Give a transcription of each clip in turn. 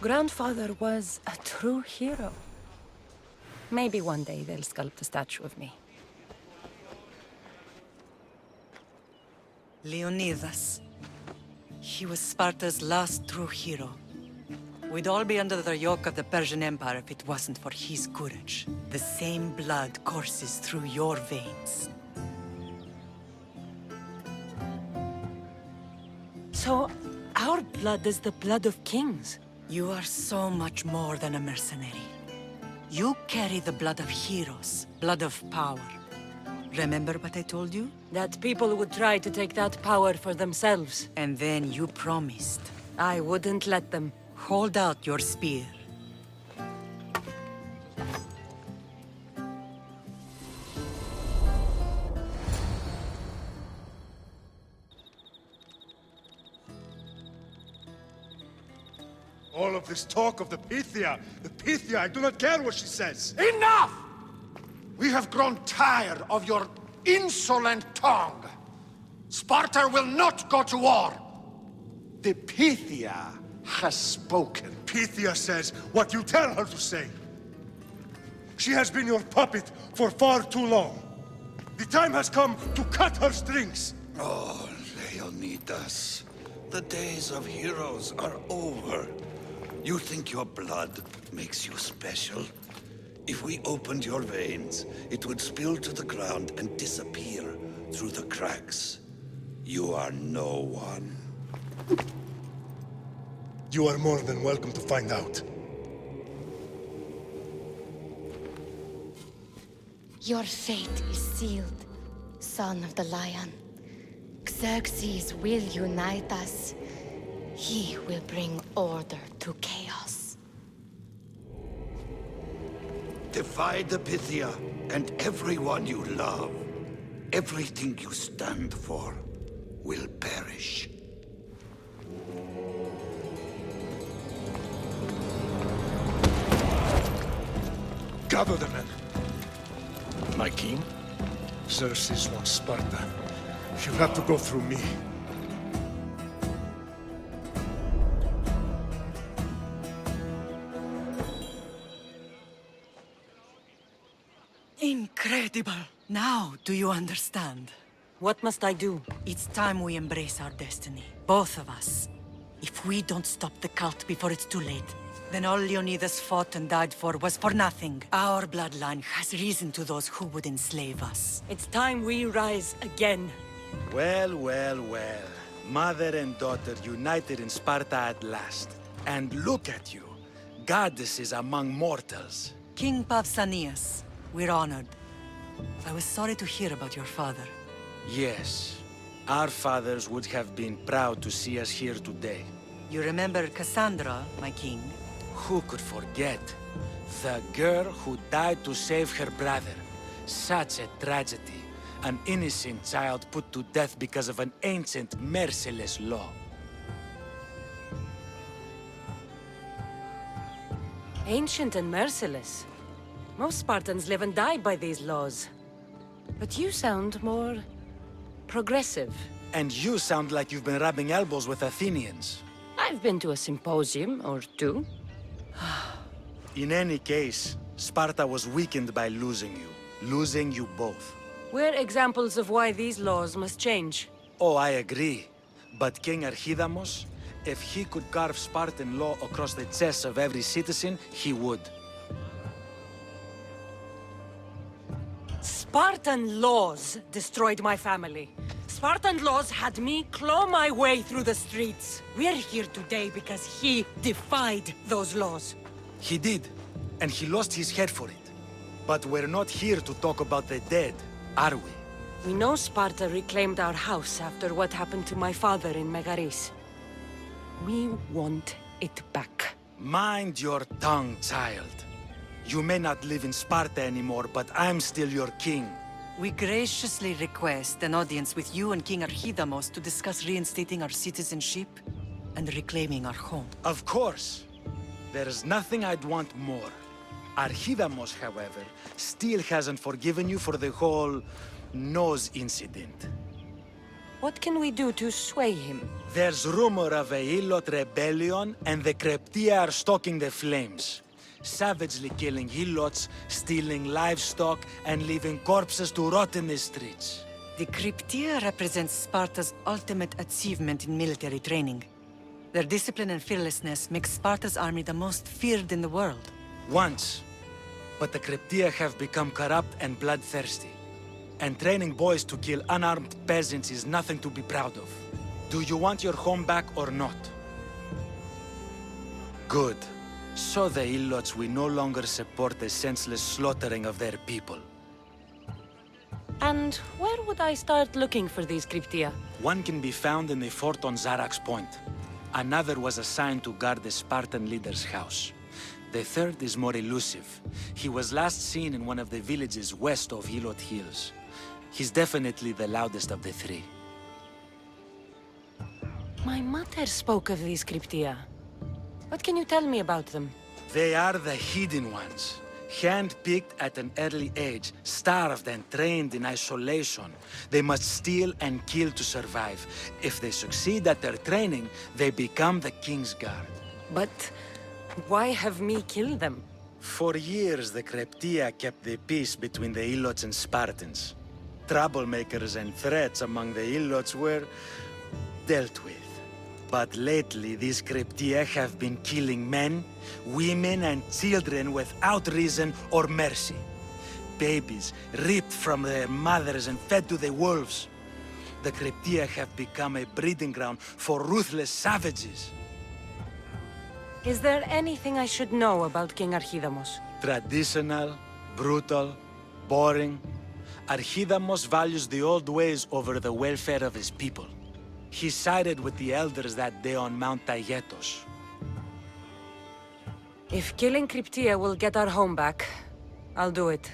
Grandfather was a true hero. Maybe one day they'll sculpt a statue of me. Leonidas. He was Sparta's last true hero. We'd all be under the yoke of the Persian Empire if it wasn't for his courage. The same blood courses through your veins. So, our blood is the blood of kings. You are so much more than a mercenary. You carry the blood of heroes, blood of power. Remember what I told you? That people would try to take that power for themselves. And then you promised. I wouldn't let them. Hold out your spear. All of this talk of the Pythia, I do not care what she says. Enough! We have grown tired of your insolent tongue. Sparta will not go to war. The Pythia has spoken. Pythia says what you tell her to say. She has been your puppet for far too long. The time has come to cut her strings. Oh, Leonidas. The days of heroes are over. You think your blood makes you special? If we opened your veins, it would spill to the ground and disappear through the cracks. You are no one. You are more than welcome to find out. Your fate is sealed, son of the Lion. Xerxes will unite us. He will bring order to chaos. Defy the Pythia and everyone you love. Everything you stand for will perish. Gather the men. My king? Xerxes wants Sparta. She'll have to go through me. Incredible! Now, do you understand? What must I do? It's time we embrace our destiny. Both of us. If we don't stop the cult before it's too late, then all Leonidas fought and died for was for nothing. Our bloodline has risen to those who would enslave us. It's time we rise again. Well, well, well. Mother and daughter united in Sparta at last. And look at you. Goddesses among mortals. King Pausanias, we're honored. I was sorry to hear about your father. Yes. Our fathers would have been proud to see us here today. You remember Cassandra, my king? Who could forget? The girl who died to save her brother. Such a tragedy. An innocent child put to death because of an ancient, merciless law. Ancient and merciless. Most Spartans live and die by these laws. But you sound more progressive. And you sound like you've been rubbing elbows with Athenians. I've been to a symposium or two. In any case, Sparta was weakened by losing you. Losing you both. We're examples of why these laws must change. Oh, I agree. But King Archidamos, if he could carve Spartan law across the chests of every citizen, he would. Spartan laws destroyed my family. Spartan laws had me claw my way through the streets. We're here today because he defied those laws. He did, and he lost his head for it. But we're not here to talk about the dead, are we? We know Sparta reclaimed our house after what happened to my father in Megaris. We want it back. Mind your tongue, child. You may not live in Sparta anymore, but I'm still your king. We graciously request an audience with you and King Archidamos to discuss reinstating our citizenship and reclaiming our home. Of course. There's nothing I'd want more. Archidamos, however, still hasn't forgiven you for the whole nose incident. What can we do to sway him? There's rumor of a Hilot rebellion, and the Kreptia are stoking the flames. Savagely killing Hilots, stealing livestock, and leaving corpses to rot in the streets. The Cryptia represents Sparta's ultimate achievement in military training. Their discipline and fearlessness make Sparta's army the most feared in the world. Once. But the Cryptia have become corrupt and bloodthirsty. And training boys to kill unarmed peasants is nothing to be proud of. Do you want your home back or not? Good. So the Ilots will no longer support the senseless slaughtering of their people. And where would I start looking for these Cryptia? One can be found in the fort on Zarak's Point. Another was assigned to guard the Spartan leader's house. The third is more elusive. He was last seen in one of the villages west of Hilot Hills. He's definitely the loudest of the three. My mother spoke of these Cryptia. What can you tell me about them? They are the hidden ones. Hand-picked at an early age, starved and trained in isolation. They must steal and kill to survive. If they succeed at their training, they become the King's Guard. But why have me kill them? For years, the Cryptia kept the peace between the Ilots and Spartans. Troublemakers and threats among the Ilots were dealt with. But lately, these Cryptia have been killing men, women, and children without reason or mercy. Babies ripped from their mothers and fed to the wolves. The Cryptia have become a breeding ground for ruthless savages. Is there anything I should know about King Archidamos? Traditional, brutal, boring. Archidamos values the old ways over the welfare of his people. He sided with the elders that day on Mount Taygetos. If killing Cryptia will get our home back, I'll do it.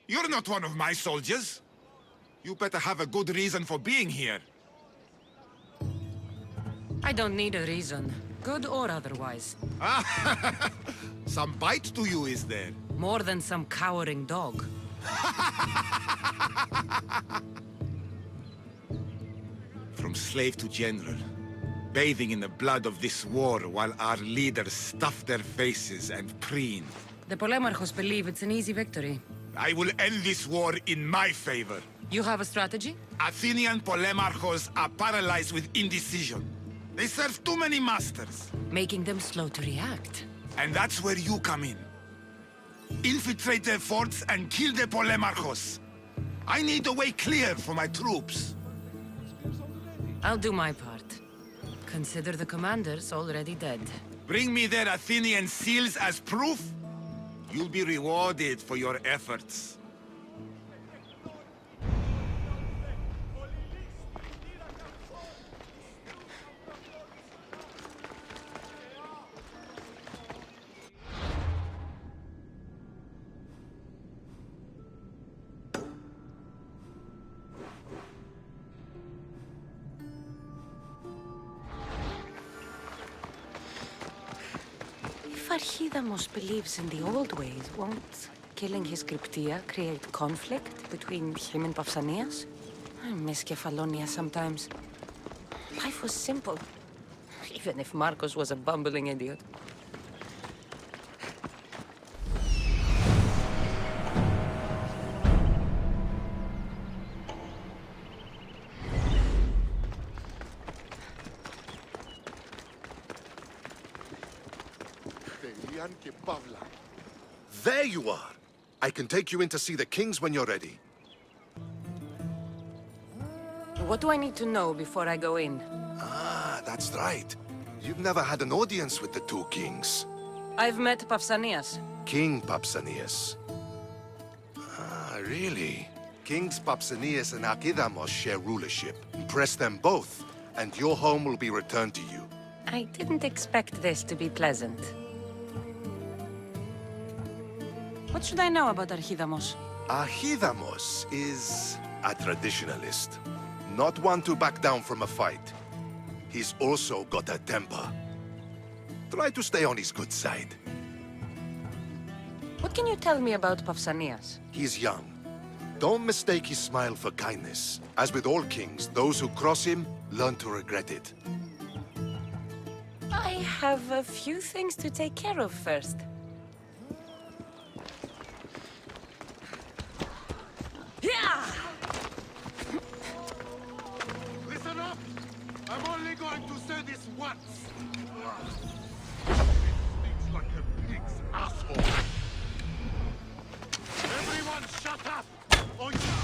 You're not one of my soldiers. You better have a good reason for being here. I don't need a reason, good or otherwise. Some bite to you, is there? More than some cowering dog. From slave to general, bathing in the blood of this war while our leaders stuff their faces and preen. The Polemarchos believe it's an easy victory. I will end this war in my favor. You have a strategy? Athenian Polemarchos are paralyzed with indecision. They serve too many masters. Making them slow to react. And that's where you come in. Infiltrate their forts and kill the Polemarchos. I need a way clear for my troops. I'll do my part. Consider the commanders already dead. Bring me their Athenian seals as proof. You'll be rewarded for your efforts. If Archidamos believes in the old ways, won't killing his Cryptia create conflict between him and Pausanias? I miss Kefalonia sometimes. Life was simple, even if Marcos was a bumbling idiot. There you are! I can take you in to see the kings when you're ready. What do I need to know before I go in? Ah, that's right. You've never had an audience with the two kings. I've met Pausanias. King Pausanias. Ah, really? Kings Pausanias and Archidamos share rulership. Impress them both, and your home will be returned to you. I didn't expect this to be pleasant. What should I know about Archidamos? Archidamos is a traditionalist. Not one to back down from a fight. He's also got a temper. Try to stay on his good side. What can you tell me about Pausanias? He's young. Don't mistake his smile for kindness. As with all kings, those who cross him learn to regret it. I have a few things to take care of first. Listen up! I'm only going to say this once. Speaks like a pig's asshole. Everyone shut up! Oh yeah!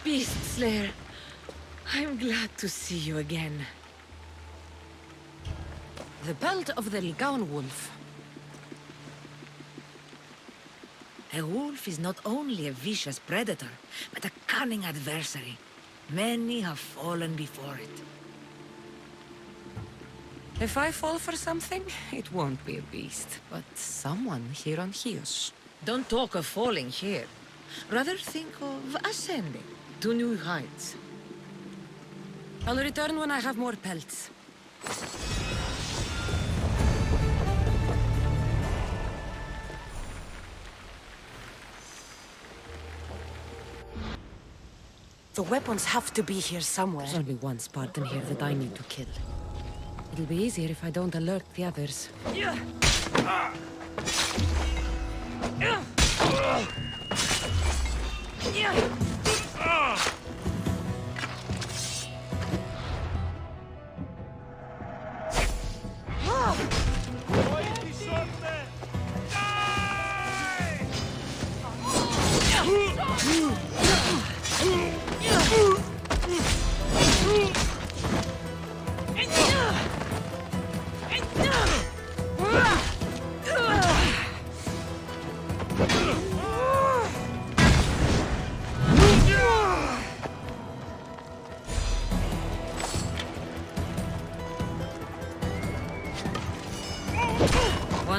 Beast Slayer, I'm glad to see you again. The belt of the Ligaun wolf. A wolf is not only a vicious predator, but a cunning adversary. Many have fallen before it. If I fall for something, it won't be a beast, but someone here on Chios. Don't talk of falling here. Rather think of ascending to new heights. I'll return when I have more pelts. The weapons have to be here somewhere. There's only one Spartan here that I need to kill. It'll be easier if I don't alert the others.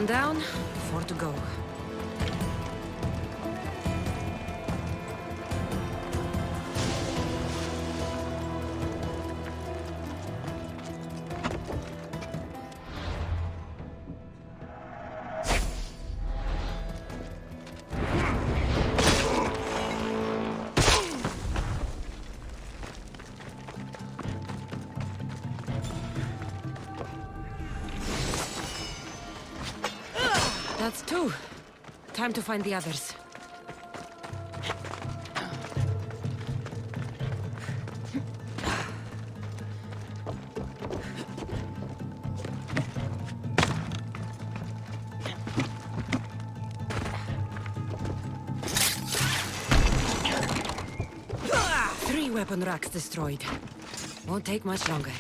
One down, 4 to go. That's 2. Time to find the others. Three weapon racks destroyed. Won't take much longer.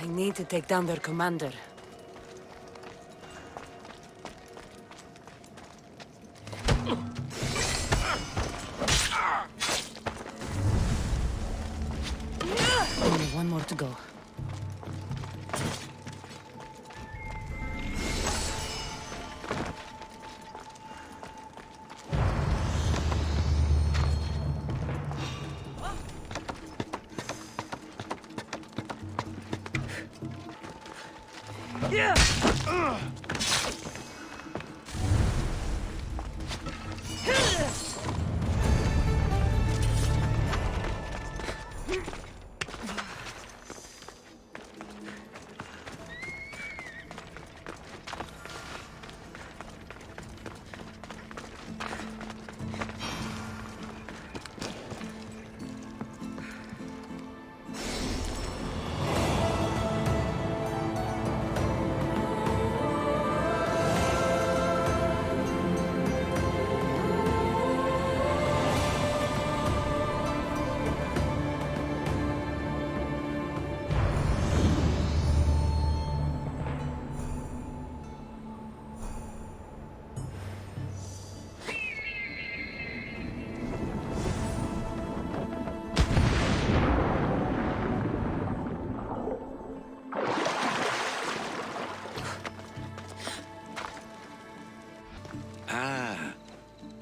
I need to take down their commander. Only one more to go.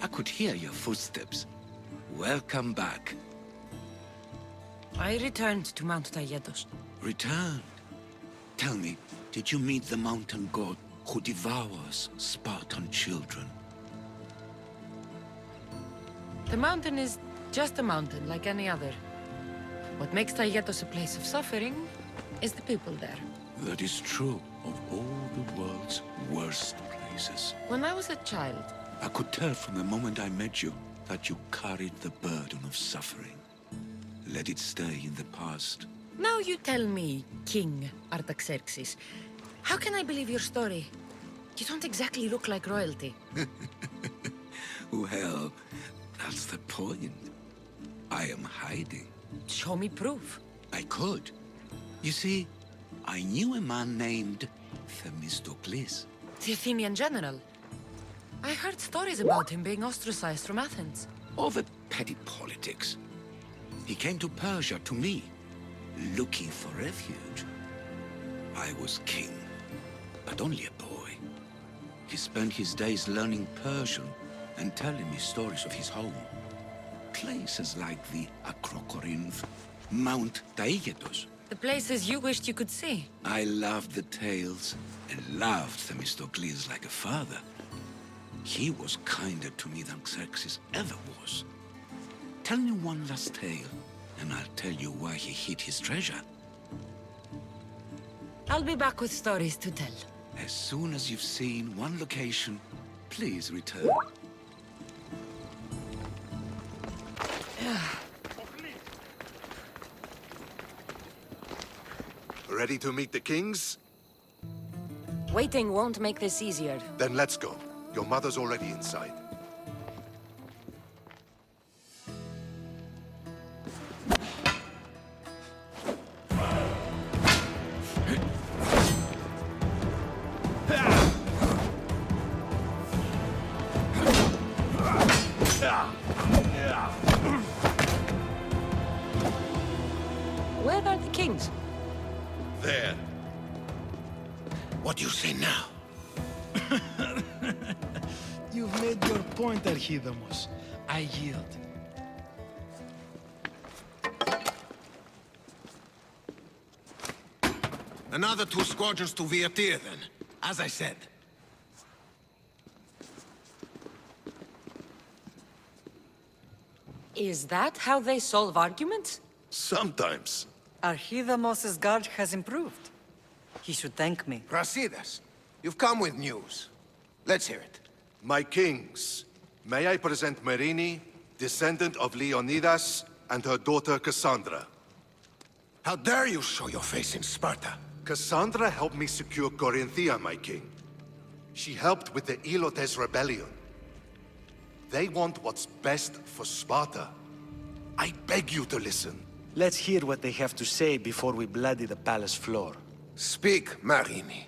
I could hear your footsteps. Welcome back. I returned to Mount Taygetos. Returned? Tell me, did you meet the mountain god who devours Spartan children? The mountain is just a mountain, like any other. What makes Taygetos a place of suffering is the people there. That is true of all the world's worst places. When I was a child, I could tell from the moment I met you that you carried the burden of suffering. Let it stay in the past. now you tell me, King Artaxerxes, how can I believe your story? You don't exactly look like royalty. Well, that's the point. I am hiding. Show me proof. I could. You see, I knew a man named Themistocles. The Athenian general. I heard stories about him being ostracized from Athens. Over petty politics. He came to Persia to me, looking for refuge. I was king, but only a boy. He spent his days learning Persian and telling me stories of his home. Places like the Acrocorinth, Mount Taygetos. The places you wished you could see. I loved the tales and loved Themistocles like a father. He was kinder to me than Xerxes ever was. Tell me one last tale, and I'll tell you why he hid his treasure. I'll be back with stories to tell. As soon as you've seen one location, please return. Ready to meet the kings? Waiting won't make this easier. Then let's go. Your mother's already inside. Where are the kings? There. What do you say now? You've made your point, Archidamos. I yield. Another 2 squadrons to Viatir, then. As I said. Is that how they solve arguments? Sometimes. Archidamos's guard has improved. He should thank me. Brasidas, you've come with news. Let's hear it. My kings, may I present Merini, descendant of Leonidas, and her daughter Cassandra. How dare you show your face in Sparta? Cassandra helped me secure Corinthia, my king. She helped with the Ilotes rebellion. They want what's best for Sparta. I beg you to listen. Let's hear what they have to say before we bloody the palace floor. Speak, Marini.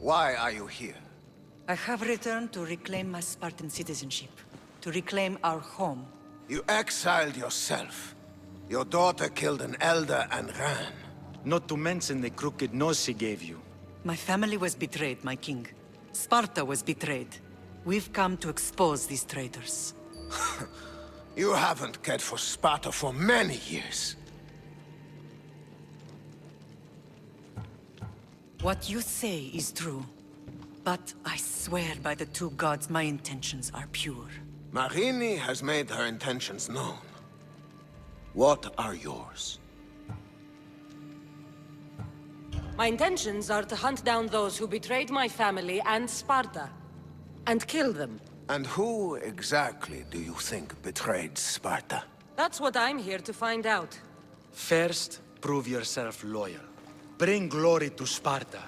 Why are you here? I have returned to reclaim my Spartan citizenship, to reclaim our home. You exiled yourself. Your daughter killed an elder and ran. Not to mention the crooked nose she gave you. My family was betrayed, my king. Sparta was betrayed. We've come to expose these traitors. You haven't cared for Sparta for many years. What you say is true. But I swear by the 2 gods my intentions are pure. Marini has made her intentions known. What are yours? My intentions are to hunt down those who betrayed my family and Sparta, and kill them. And who exactly do you think betrayed Sparta? That's what I'm here to find out. First, prove yourself loyal. Bring glory to Sparta,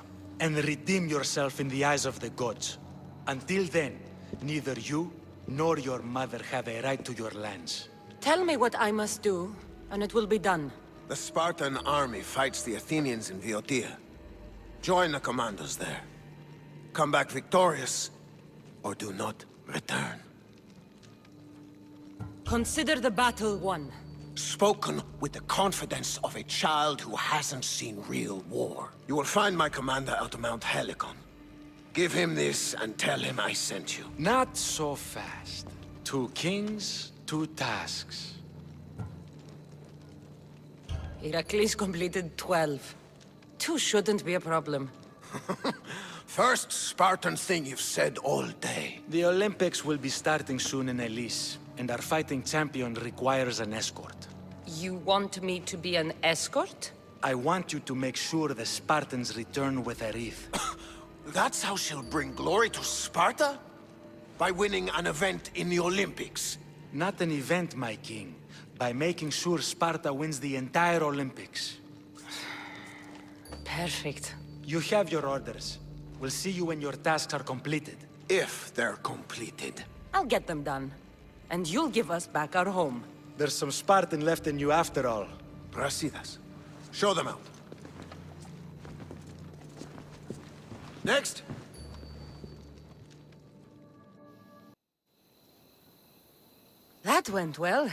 and redeem yourself in the eyes of the gods. Until then, neither you nor your mother have a right to your lands. Tell me what I must do, and it will be done. The Spartan army fights the Athenians in Viotia. Join the commandos there. Come back victorious, or do not return. Consider the battle won. Spoken with the confidence of a child who hasn't seen real war. You will find my commander out of Mount Helicon. Give him this and tell him I sent you. Not so fast. 2 kings, 2 tasks. Heracles completed 12. 2 shouldn't be a problem. First Spartan thing you've said all day. The Olympics will be starting soon in Elise, and our fighting champion requires an escort. You want me to be an escort? I want you to make sure the Spartans return with a wreath. That's how she'll bring glory to Sparta? By winning an event in the Olympics? Not an event, my king. By making sure Sparta wins the entire Olympics. Perfect. You have your orders. We'll see you when your tasks are completed. If they're completed. I'll get them done. And you'll give us back our home. There's some Spartan left in you after all. Brasidas, show them out. Next. That went well.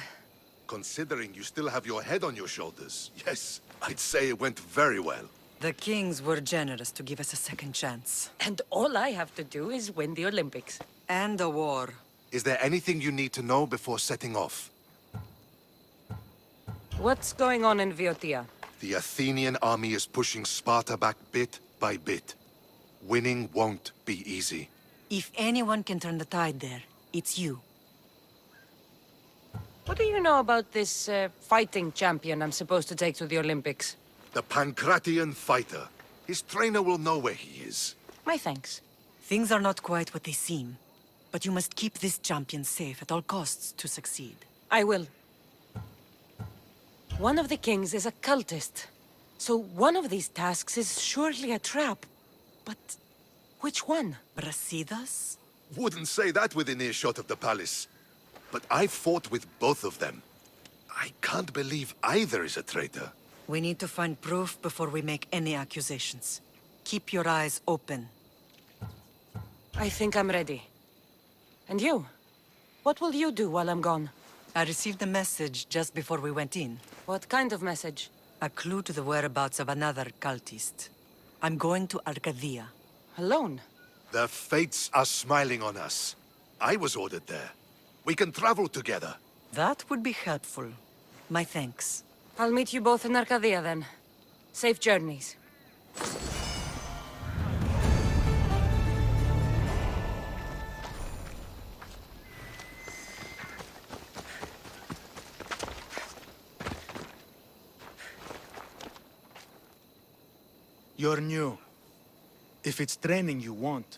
Considering you still have your head on your shoulders, yes, I'd say it went very well. The kings were generous to give us a second chance. And all I have to do is win the Olympics. And a war. Is there anything you need to know before setting off? What's going on in Viotia? The Athenian army is pushing Sparta back bit by bit. Winning won't be easy. If anyone can turn the tide there, it's you. What do you know about this fighting champion I'm supposed to take to the Olympics? The Pancratian fighter. His trainer will know where he is. My thanks. Things are not quite what they seem. But you must keep this champion safe at all costs to succeed. I will. One of the kings is a cultist. So one of these tasks is surely a trap. But which one? Brasidas? Wouldn't say that within earshot of the palace. But I fought with both of them. I can't believe either is a traitor. We need to find proof before we make any accusations. Keep your eyes open. I think I'm ready. And you? What will you do while I'm gone? I received a message just before we went in. What kind of message? A clue to the whereabouts of another cultist. I'm going to Arcadia. Alone? The fates are smiling on us. I was ordered there. We can travel together. That would be helpful. My thanks. I'll meet you both in Arcadia then. Safe journeys. You're new. If it's training you want,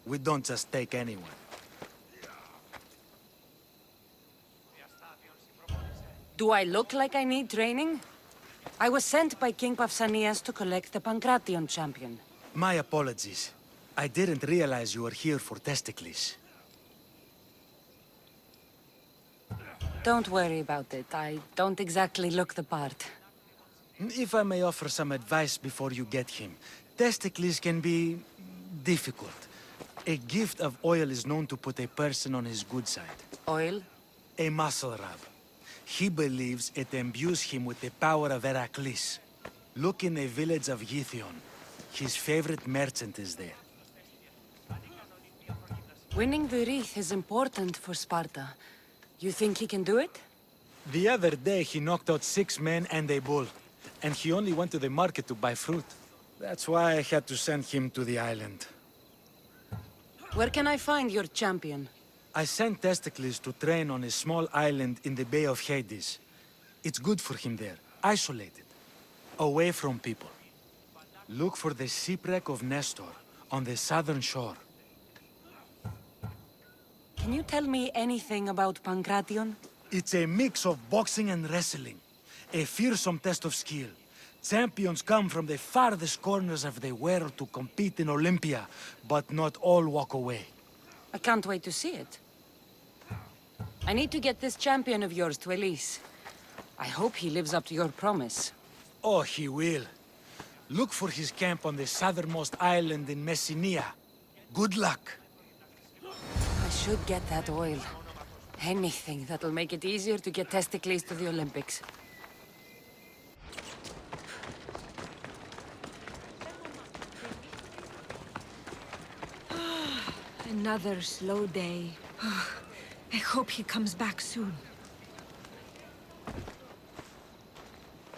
we don't just take anyone. Do I look like I need training? I was sent by King Pausanias to collect the Pancration champion. My apologies. I didn't realize you were here for Testicles. Don't worry about it. I don't exactly look the part. If I may offer some advice before you get him, Testicles can be difficult. A gift of oil is known to put a person on his good side. Oil? A muscle rub. He believes it imbues him with the power of Heracles. Look in the village of Yithion. His favorite merchant is there. Winning the wreath is important for Sparta. You think he can do it? The other day he knocked out 6 men and a bull. And he only went to the market to buy fruit. That's why I had to send him to the island. Where can I find your champion? I sent Testicles to train on a small island in the Bay of Hades. It's good for him there, isolated, away from people. Look for the shipwreck of Nestor on the southern shore. Can you tell me anything about Pancration? It's a mix of boxing and wrestling. A fearsome test of skill. Champions come from the farthest corners of the world to compete in Olympia, but not all walk away. I can't wait to see it. I need to get this champion of yours to Elise. I hope he lives up to your promise. Oh, he will. Look for his camp on the southernmost island in Messenia. Good luck. I should get that oil. Anything that'll make it easier to get Testicles to the Olympics. Another slow day. I hope he comes back soon.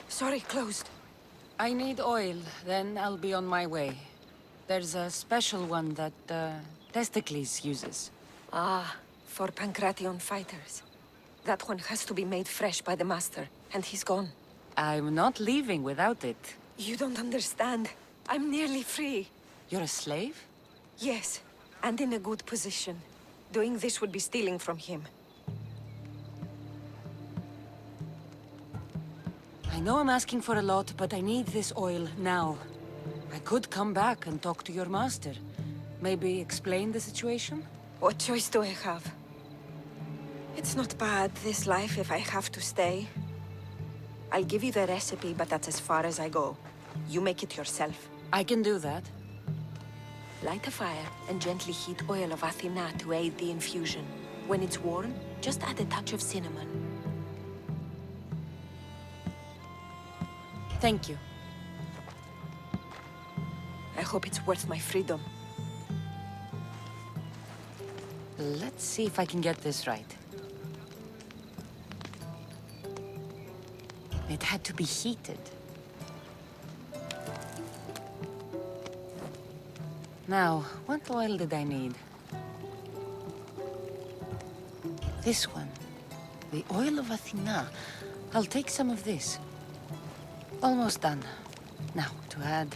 Sorry, closed. I need oil, then I'll be on my way. There's a special one that, Testicles uses. Ah, for Pancration fighters. That one has to be made fresh by the master, and he's gone. I'm not leaving without it. You don't understand. I'm nearly free. You're a slave? Yes, and in a good position. Doing this would be stealing from him. I know I'm asking for a lot, but I need this oil now. I could come back and talk to your master. Maybe explain the situation? What choice do I have? It's not bad, this life, if I have to stay. I'll give you the recipe, but that's as far as I go. You make it yourself. I can do that. Light a fire and gently heat oil of Athena to aid the infusion. When it's warm, just add a touch of cinnamon. Thank you. I hope it's worth my freedom. Let's see if I can get this right. It had to be heated. Now, what oil did I need? This one. The oil of Athena. I'll take some of this. Almost done. Now, to add...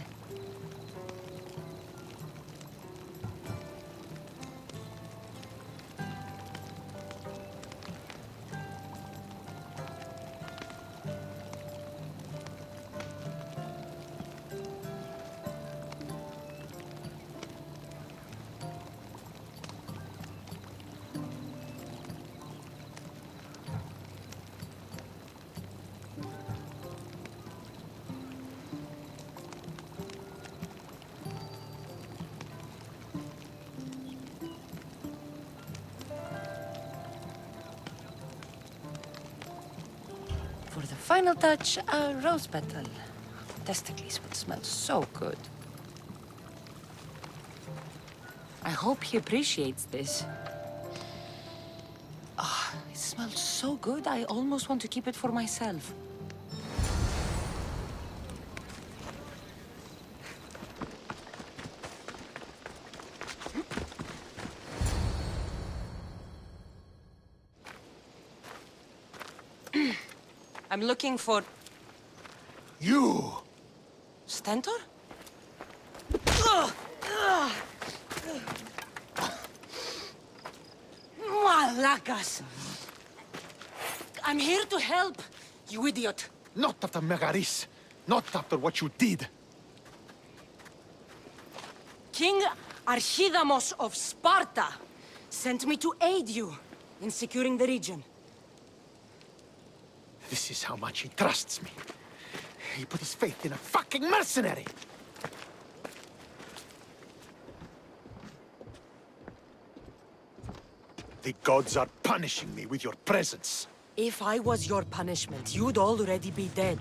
Final touch, a rose petal. Testicles would smell so good. I hope he appreciates this. Ah, it smells so good, I almost want to keep it for myself. I'm looking for... You! Stentor? Malacas! I'm here to help, you idiot. Not after Megaris. Not after what you did. King Archidamos of Sparta sent me to aid you in securing the region. This is how much he trusts me. He put his faith in a fucking mercenary! The gods are punishing me with your presence. If I was your punishment, you'd already be dead.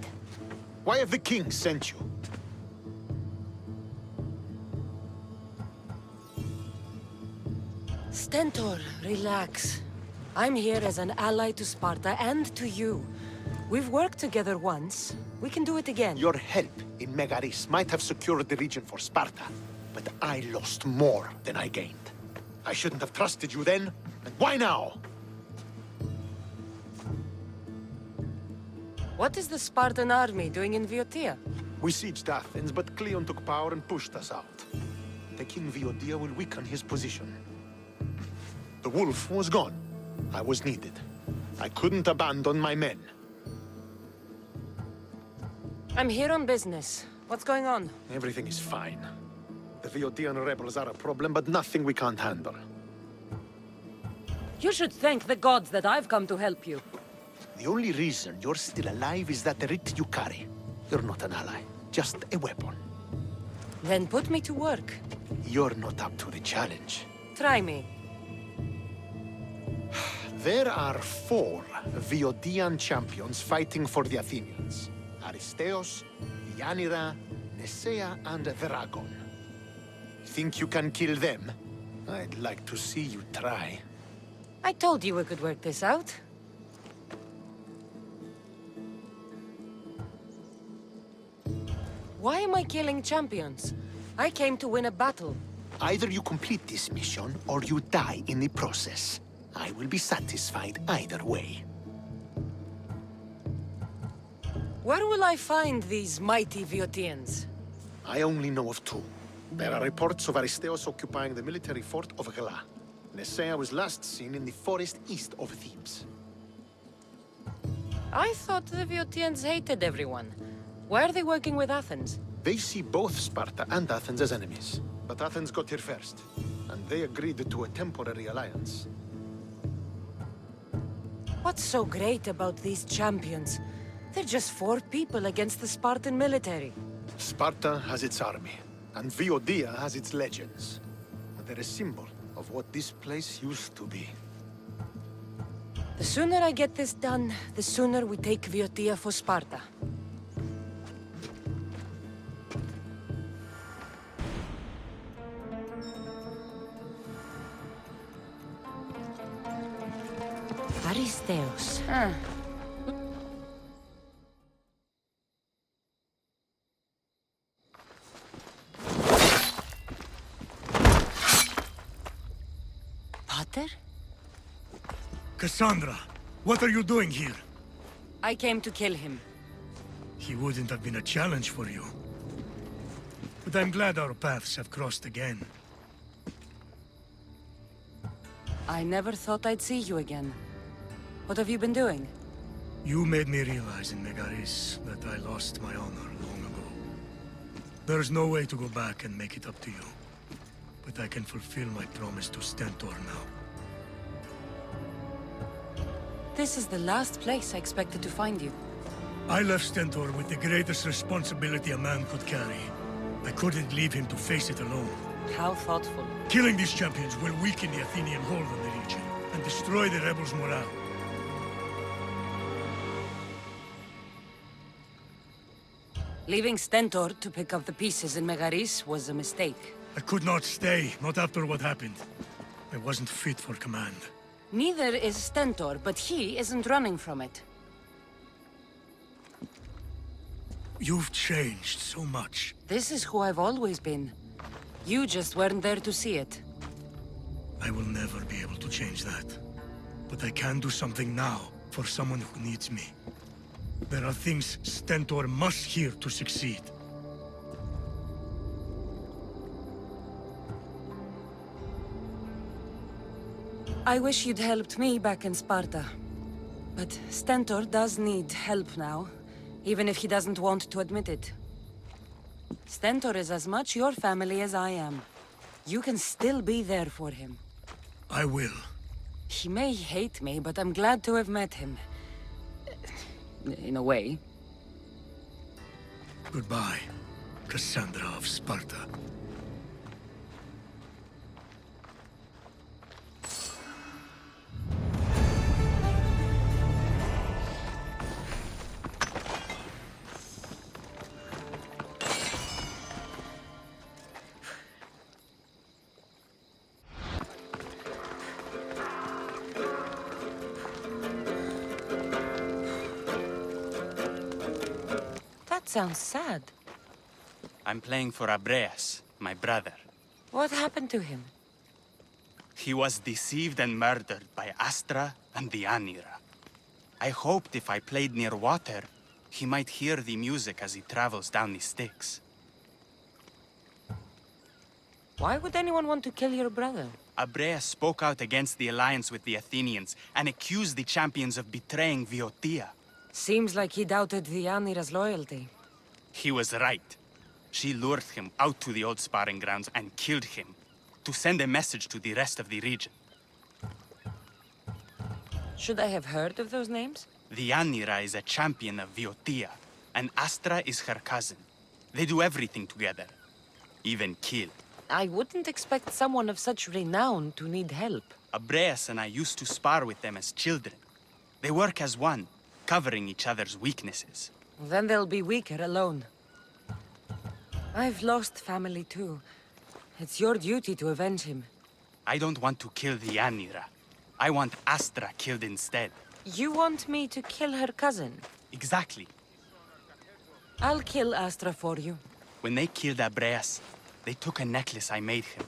Why have the king sent you? Stentor, relax. I'm here as an ally to Sparta and to you. We've worked together once. We can do it again. Your help in Megaris might have secured the region for Sparta, but I lost more than I gained. I shouldn't have trusted you then, and why now? What is the Spartan army doing in Viotia? We sieged Athens, but Cleon took power and pushed us out. Taking Viotia will weaken his position. The wolf was gone. I was needed. I couldn't abandon my men. I'm here on business. What's going on? Everything is fine. The Viotian rebels are a problem, but nothing we can't handle. You should thank the gods that I've come to help you. The only reason you're still alive is that writ you carry. You're not an ally, just a weapon. Then put me to work. You're not up to the challenge. Try me. There are 4 Viotian champions fighting for the Athenians. Aristeos, Yanira, Nesea, and Veragon. Think you can kill them? I'd like to see you try. I told you we could work this out. Why am I killing champions? I came to win a battle. Either you complete this mission, or you die in the process. I will be satisfied either way. Where will I find these mighty Viotians? I only know of 2. There are reports of Aristeos occupying the military fort of Gela. Nesea was last seen in the forest east of Thebes. I thought the Viotians hated everyone. Why are they working with Athens? They see both Sparta and Athens as enemies. But Athens got here first, and they agreed to a temporary alliance. What's so great about these champions? They're just 4 people against the Spartan military. Sparta has its army, and Viotia has its legends. They're a symbol of what this place used to be. The sooner I get this done, the sooner we take Viotia for Sparta. Aristeos. Pater? Cassandra, what are you doing here? I came to kill him. He wouldn't have been a challenge for you. But I'm glad our paths have crossed again. I never thought I'd see you again. What have you been doing? You made me realize in Megaris that I lost my honor long ago. There's no way to go back and make it up to you. But I can fulfill my promise to Stentor now. This is the last place I expected to find you. I left Stentor with the greatest responsibility a man could carry. I couldn't leave him to face it alone. How thoughtful. Killing these champions will weaken the Athenian hold on the region and destroy the rebels' morale. Leaving Stentor to pick up the pieces in Megaris was a mistake. I could not stay, not after what happened. I wasn't fit for command. Neither is Stentor, but he isn't running from it. You've changed so much. This is who I've always been. You just weren't there to see it. I will never be able to change that. But I can do something now for someone who needs me. There are things Stentor must hear to succeed. I wish you'd helped me back in Sparta. But Stentor does need help now, even if he doesn't want to admit it. Stentor is as much your family as I am. You can still be there for him. I will. He may hate me, but I'm glad to have met him. In a way. Goodbye, Cassandra of Sparta. That sounds sad. I'm playing for Abreas, my brother. What happened to him? He was deceived and murdered by Astra and the Anira. I hoped if I played near water, he might hear the music as he travels down the Styx. Why would anyone want to kill your brother? Abreas spoke out against the alliance with the Athenians and accused the champions of betraying Viotia. Seems like he doubted the Anira's loyalty. He was right. She lured him out to the old sparring grounds and killed him, to send a message to the rest of the region. Should I have heard of those names? The Anira is a champion of Viotia, and Astra is her cousin. They do everything together, even kill. I wouldn't expect someone of such renown to need help. Abreas and I used to spar with them as children. They work as one, covering each other's weaknesses. Then they'll be weaker alone. I've lost family too. It's your duty to avenge him. I don't want to kill the Anira. I want Astra killed instead. You want me to kill her cousin? Exactly. I'll kill Astra for you. When they killed Abreas, they took a necklace I made him.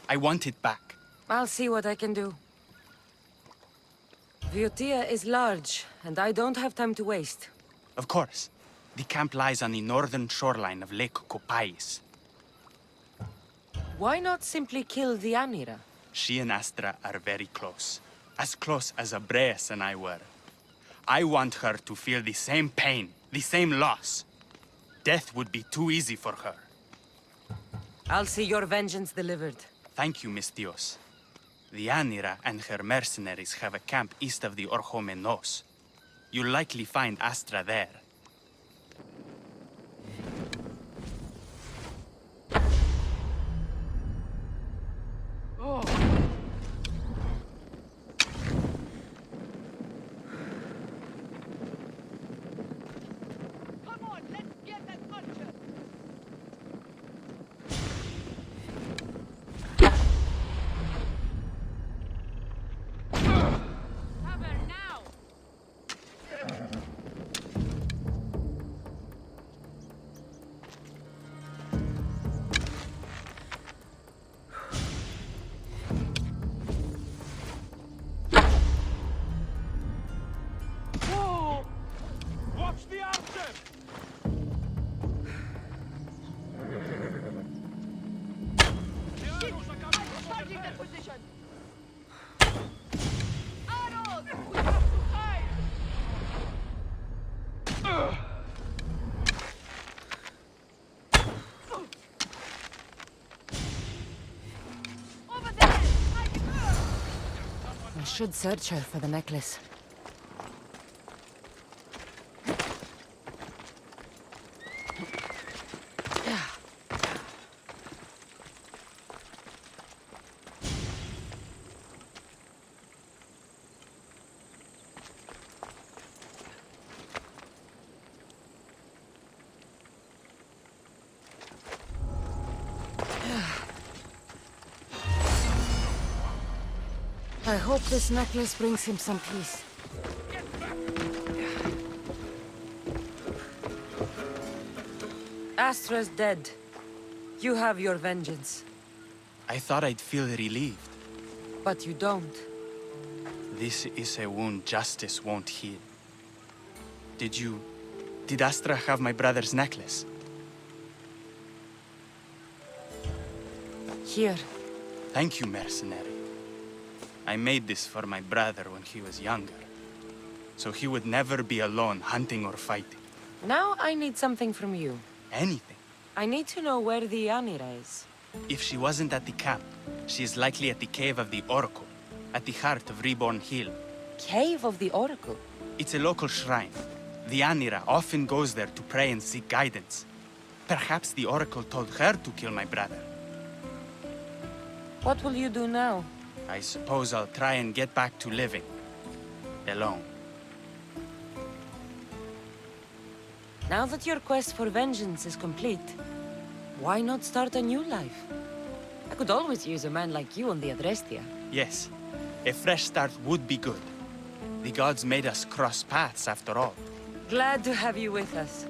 I want it back. I'll see what I can do. Viotia is large, and I don't have time to waste. Of course. The camp lies on the northern shoreline of Lake Kopais. Why not simply kill the Anira? She and Astra are very close. As close as Abreas and I were. I want her to feel the same pain, the same loss. Death would be too easy for her. I'll see your vengeance delivered. Thank you, Misthios. The Anira and her mercenaries have a camp east of the Orchomenos. You'll likely find Astra there. I should search her for the necklace. I hope this necklace brings him some peace. Astra's dead. You have your vengeance. I thought I'd feel relieved. But you don't. This is a wound justice won't heal. Did Astra have my brother's necklace? Here. Thank you, mercenary. I made this for my brother when he was younger, so he would never be alone hunting or fighting. Now I need something from you. Anything. I need to know where the Anira is. If she wasn't at the camp, she is likely at the Cave of the Oracle, at the heart of Reborn Hill. Cave of the Oracle? It's a local shrine. The Anira often goes there to pray and seek guidance. Perhaps the Oracle told her to kill my brother. What will you do now? I suppose I'll try and get back to living. Alone. Now that your quest for vengeance is complete, why not start a new life? I could always use a man like you on the Adrestia. Yes, a fresh start would be good. The gods made us cross paths after all. Glad to have you with us.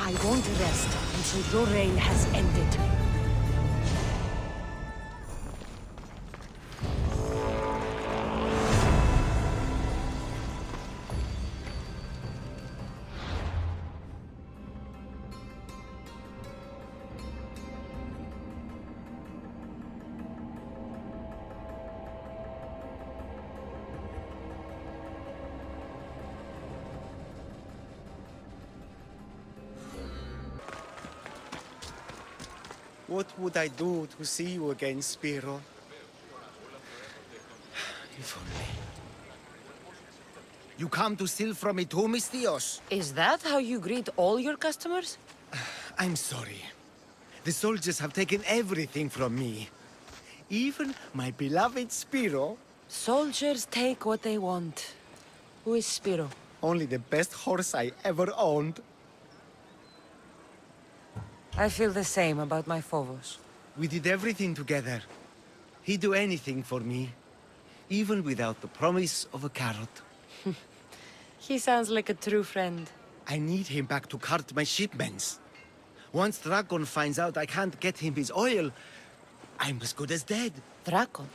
I won't rest until your reign has ended. What would I do to see you again, Spiro? If only. You come to steal from me too, Mistios? Is that how you greet all your customers? I'm sorry. The soldiers have taken everything from me. Even my beloved Spiro. Soldiers take what they want. Who is Spiro? Only the best horse I ever owned. I feel the same about my Phobos. We did everything together. He'd do anything for me. Even without the promise of a carrot. He sounds like a true friend. I need him back to cart my shipments. Once Dragon finds out I can't get him his oil, I'm as good as dead. Drakon?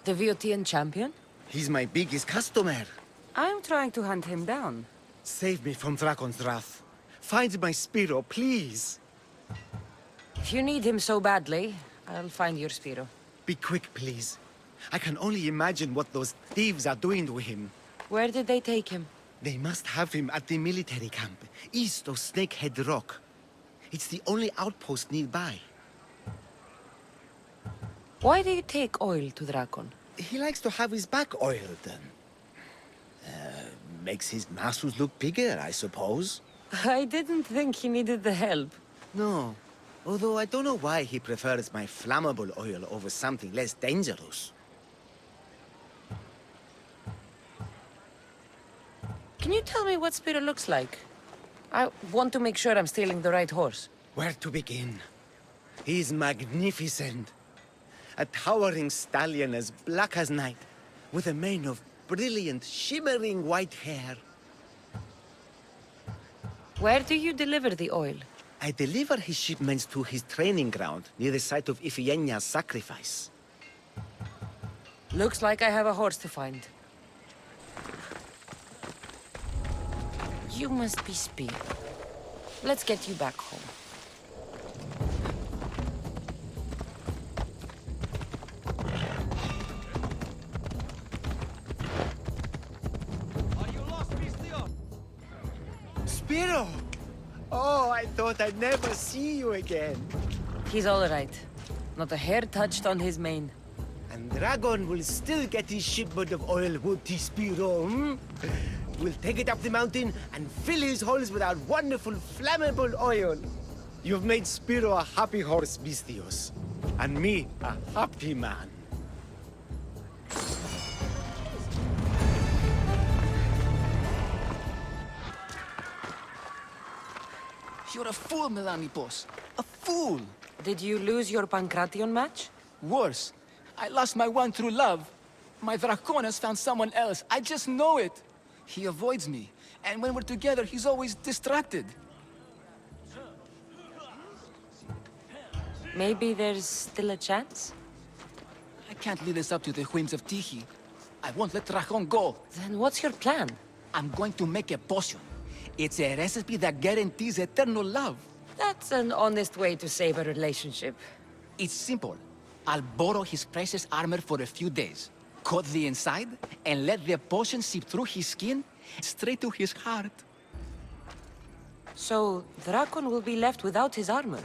The Viotian champion? He's my biggest customer. I'm trying to hunt him down. Save me from Dragon's wrath. Find my Spiro, please. If you need him so badly, I'll find your Spiro. Be quick, please. I can only imagine what those thieves are doing to him. Where did they take him? They must have him at the military camp, east of Snakehead Rock. It's the only outpost nearby. Why do you take oil to Drakon? He likes to have his back oiled. Makes his muscles look bigger, I suppose. I didn't think he needed the help. No. Although I don't know why he prefers my flammable oil over something less dangerous. Can you tell me what Spiro looks like? I want to make sure I'm stealing the right horse. Where to begin? He's magnificent. A towering stallion as black as night, with a mane of brilliant, shimmering white hair. Where do you deliver the oil? I deliver his shipments to his training ground, near the site of Iphigenia's sacrifice. Looks like I have a horse to find. You must be Spear. Let's get you back home. Spiro! Oh, I thought I'd never see you again. He's all right. Not a hair touched on his mane. And Dragon will still get his shipment of oil, won't he, Spiro? Hmm? We'll take it up the mountain and fill his holes with our wonderful flammable oil. You've made Spiro a happy horse, Vistios. And me a happy man. You're a fool, Melanipos. A fool! Did you lose your Pancration match? Worse. I lost my one true love. My Draconis found someone else. I just know it. He avoids me. And when we're together, he's always distracted. Maybe there's still a chance? I can't leave this up to the whims of Tiki. I won't let Dracon go. Then what's your plan? I'm going to make a potion. It's a recipe that guarantees eternal love. That's an honest way to save a relationship. It's simple. I'll borrow his precious armor for a few days, cut the inside, and let the potion seep through his skin straight to his heart. So, Drakon will be left without his armor.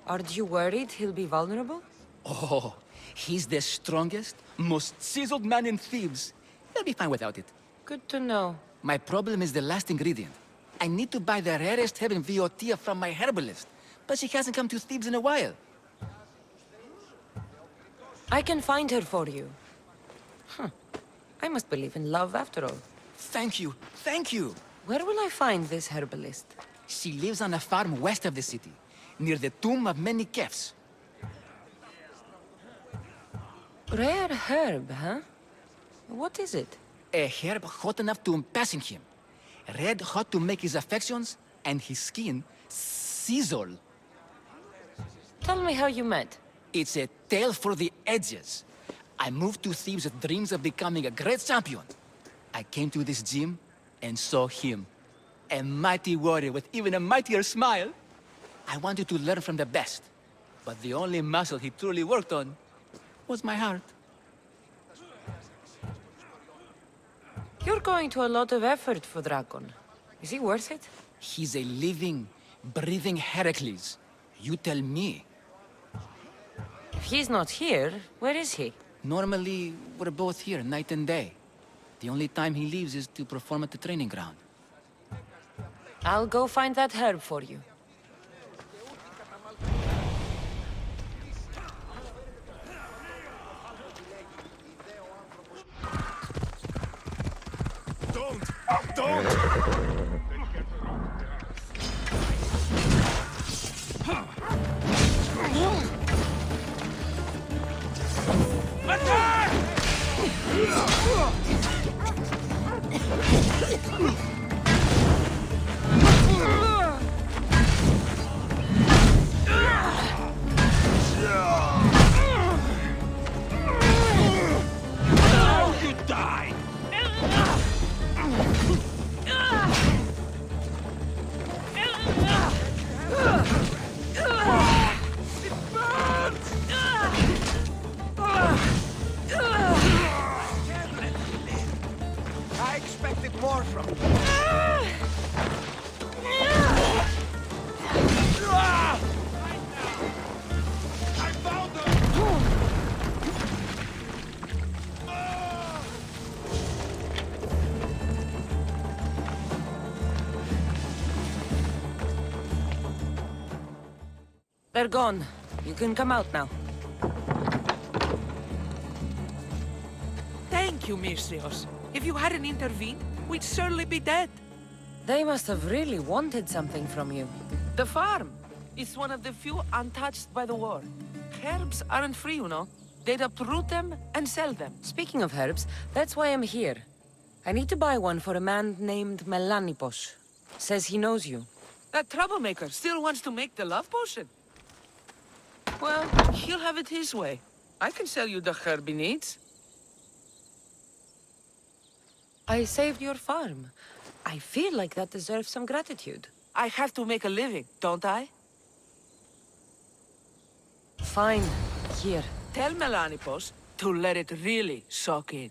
Aren't you worried he'll be vulnerable? Oh, he's the strongest, most chiseled man in Thebes. He'll be fine without it. Good to know. My problem is the last ingredient. I need to buy the rarest heaven Viotia from my herbalist, but she hasn't come to Thebes in a while. I can find her for you. Huh. I must believe in love after all. Thank you, thank you. Where will I find this herbalist? She lives on a farm west of the city, near the tomb of many Kefs. Rare herb, huh? What is it? A herb hot enough to impassion him. Red hot to make his affections, and his skin sizzle. Tell me how you met. It's a tale for the edges. I moved to Thebes with dreams of becoming a great champion. I came to this gym and saw him. A mighty warrior with even a mightier smile. I wanted to learn from the best. But the only muscle he truly worked on was my heart. You're going to a lot of effort for Drakon. Is he worth it? He's a living, breathing Heracles. You tell me. If he's not here, where is he? Normally, we're both here, night and day. The only time he leaves is to perform at the training ground. I'll go find that herb for you. Don't! I expected more from you. I found them! They're gone. You can come out now. Thank you, Misthios. If you hadn't intervened, we'd surely be dead. They must have really wanted something from you. The farm. It's one of the few untouched by the war. Herbs aren't free, you know. They'd uproot them and sell them. Speaking of herbs, that's why I'm here. I need to buy one for a man named Melanipos. Says he knows you. That troublemaker still wants to make the love potion. Well, he'll have it his way. I can sell you the herb he needs. I saved your farm. I feel like that deserves some gratitude. I have to make a living, don't I? Fine. Here. Tell Melanipos to let it really soak in.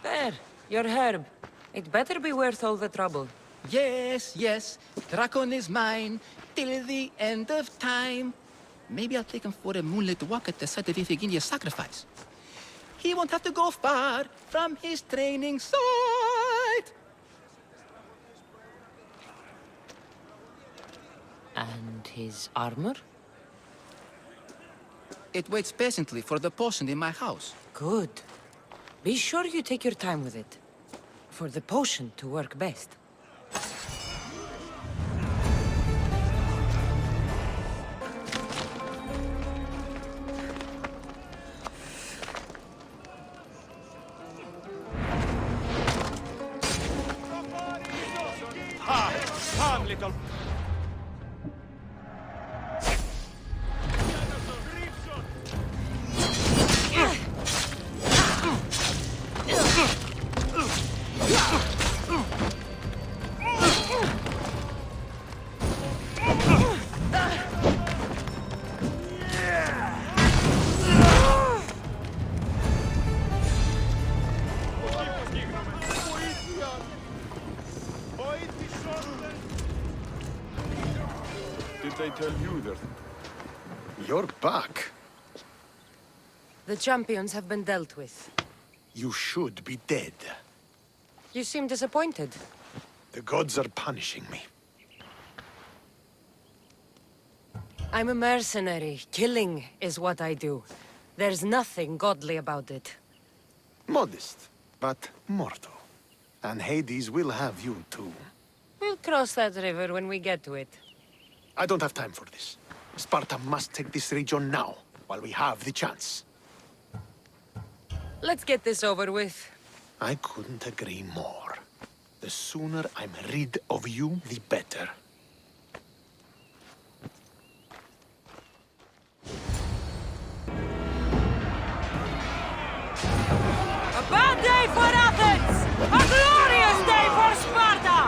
There, your herb. It better be worth all the trouble. Yes, yes. Drakon is mine till the end of time. Maybe I'll take him for a moonlit walk at the site of Iphigenia's sacrifice. He won't have to go far from his training site. And his armor? It waits patiently for the potion in my house. Good. Be sure you take your time with it. For the potion to work best. Come, little... Did they tell you that... You're back. The champions have been dealt with. You should be dead. You seem disappointed. The gods are punishing me. I'm a mercenary. Killing is what I do. There's nothing godly about it. Modest, but mortal. And Hades will have you too. We'll cross that river when we get to it. I don't have time for this. Sparta must take this region now, while we have the chance. Let's get this over with. I couldn't agree more. The sooner I'm rid of you, the better. A bad day for Athens! A glorious day for Sparta!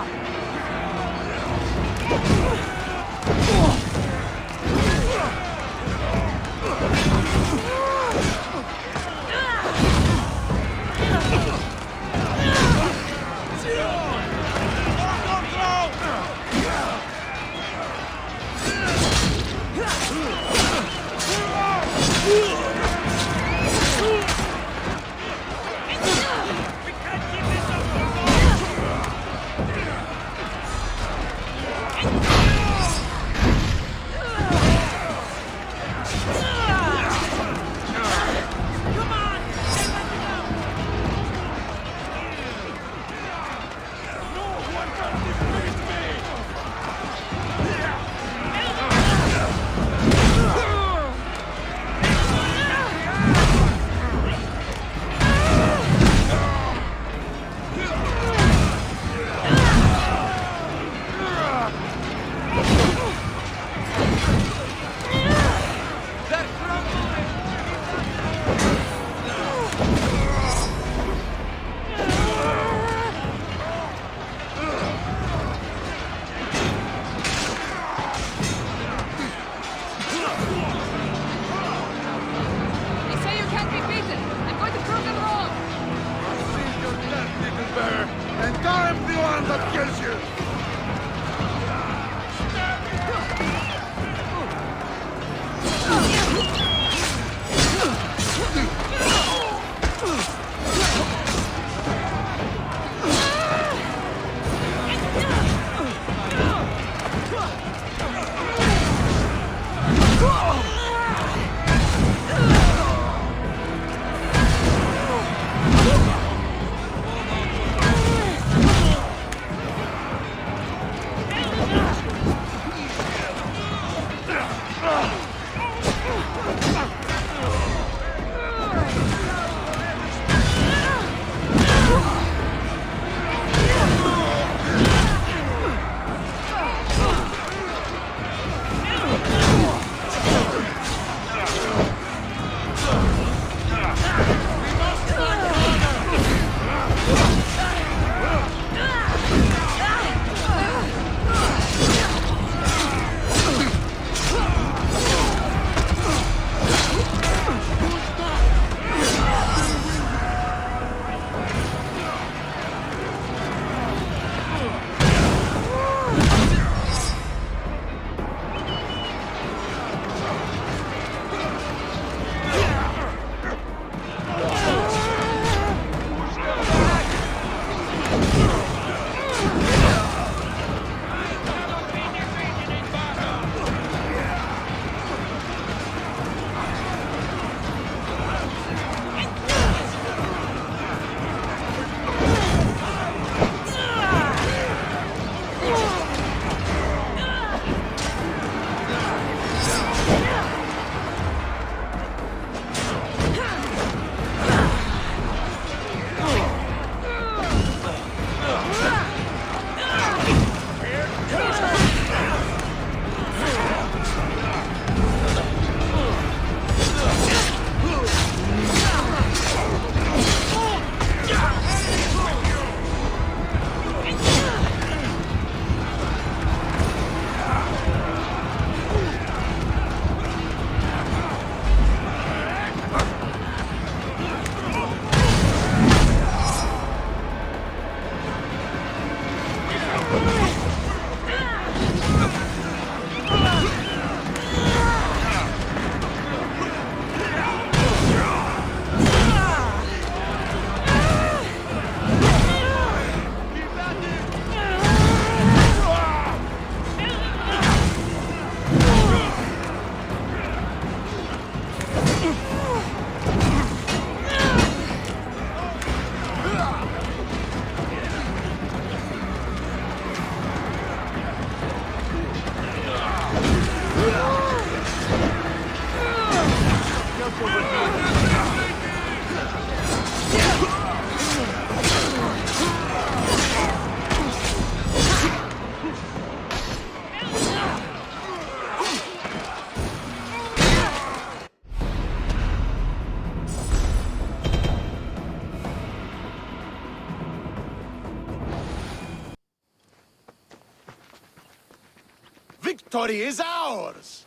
victory is ours!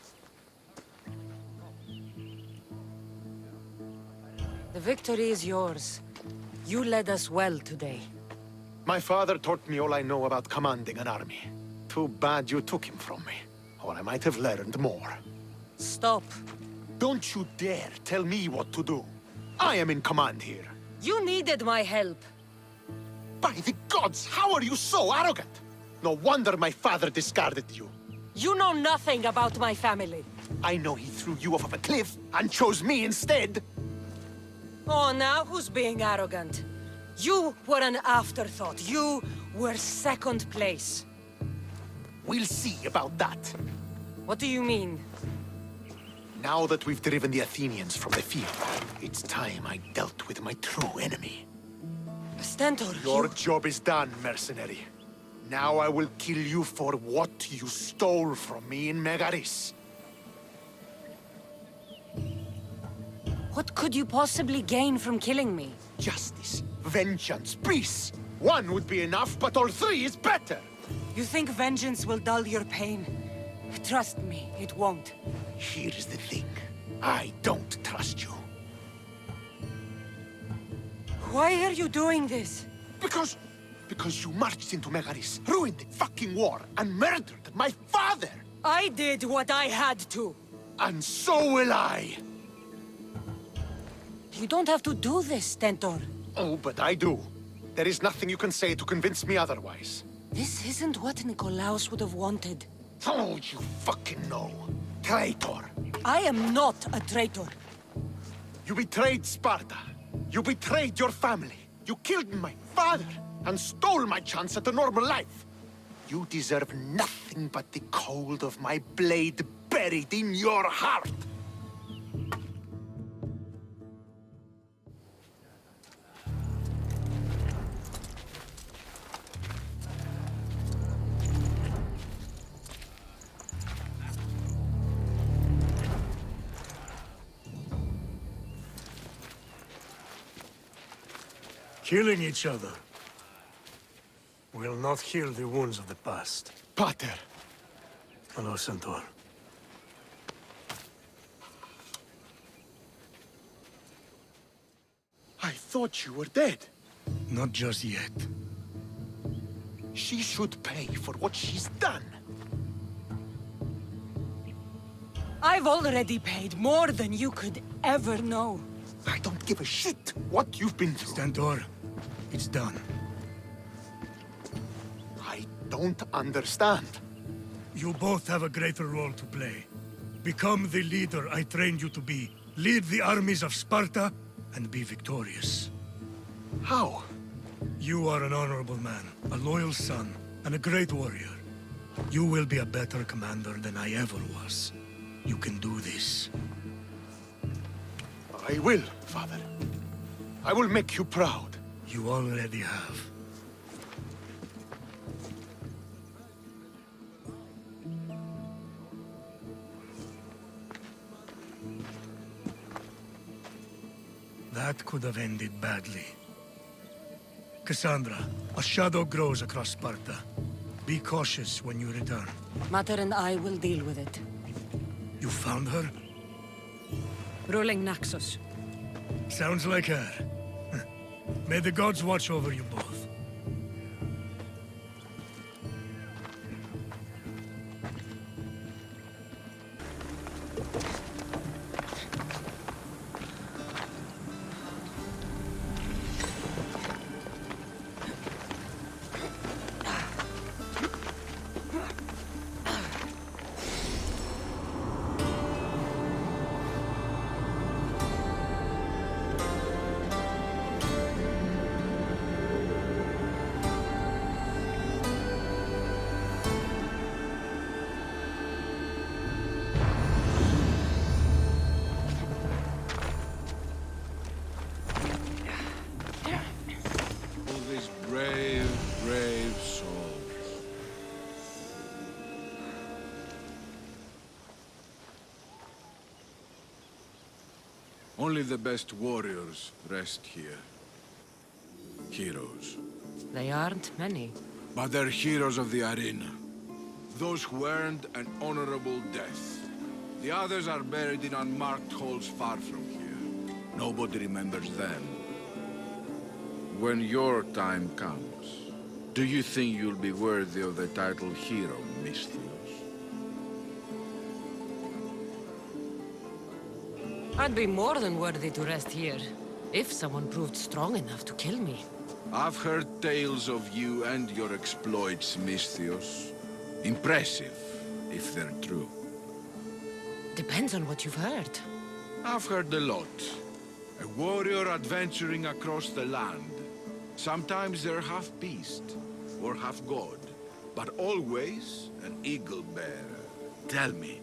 The victory is yours. You led us well today. My father taught me all I know about commanding an army. Too bad you took him from me, or I might have learned more. Stop. Don't you dare tell me what to do. I am in command here. You needed my help. By the gods, how are you so arrogant? No wonder my father discarded you. You know nothing about my family. I know he threw you off of a cliff and chose me instead. Oh, now who's being arrogant? You were an afterthought. You were second place. We'll see about that. What do you mean? Now that we've driven the Athenians from the field, it's time I dealt with my true enemy. Stentor, Your job is done, mercenary. Now I will kill you for what you stole from me in Megaris. What could you possibly gain from killing me? Justice, vengeance, peace. One would be enough, but all three is better. You think vengeance will dull your pain? Trust me, it won't. Here's the thing. I don't trust you. Why are you doing this? Because you marched into Megaris, ruined the fucking war, and murdered my father! I did what I had to. And so will I! You don't have to do this, Stentor. Oh, but I do. There is nothing you can say to convince me otherwise. This isn't what Nikolaos would have wanted. Oh, you fucking know. Traitor. I am not a traitor. You betrayed Sparta. You betrayed your family. You killed my father and stole my chance at a normal life. You deserve nothing but the cold of my blade buried in your heart. Killing each other will not heal the wounds of the past. Pater! Hello, Centaur. I thought you were dead. Not just yet. She should pay for what she's done. I've already paid more than you could ever know. I don't give a shit what you've been through. Stentor, it's done. I don't understand. You both have a greater role to play. Become the leader I trained you to be. Lead the armies of Sparta and be victorious. How? You are an honorable man, a loyal son, and a great warrior. You will be a better commander than I ever was. You can do this. I will, Father. I will make you proud. You already have. That could have ended badly. Cassandra, a shadow grows across Sparta. Be cautious when you return. Mater and I will deal with it. You found her? Ruling Naxos. Sounds like her. May the gods watch over you both. Brave souls. Only the best warriors rest here. Heroes. They aren't many. But they're heroes of the arena. Those who earned an honorable death. The others are buried in unmarked halls far from here. Nobody remembers them. When your time comes, do you think you'll be worthy of the title hero, Misthios? I'd be more than worthy to rest here, if someone proved strong enough to kill me. I've heard tales of you and your exploits, Misthios. Impressive, if they're true. Depends on what you've heard. I've heard a lot. A warrior adventuring across the land. Sometimes they're half beast, or half god, but always an eagle bearer. Tell me,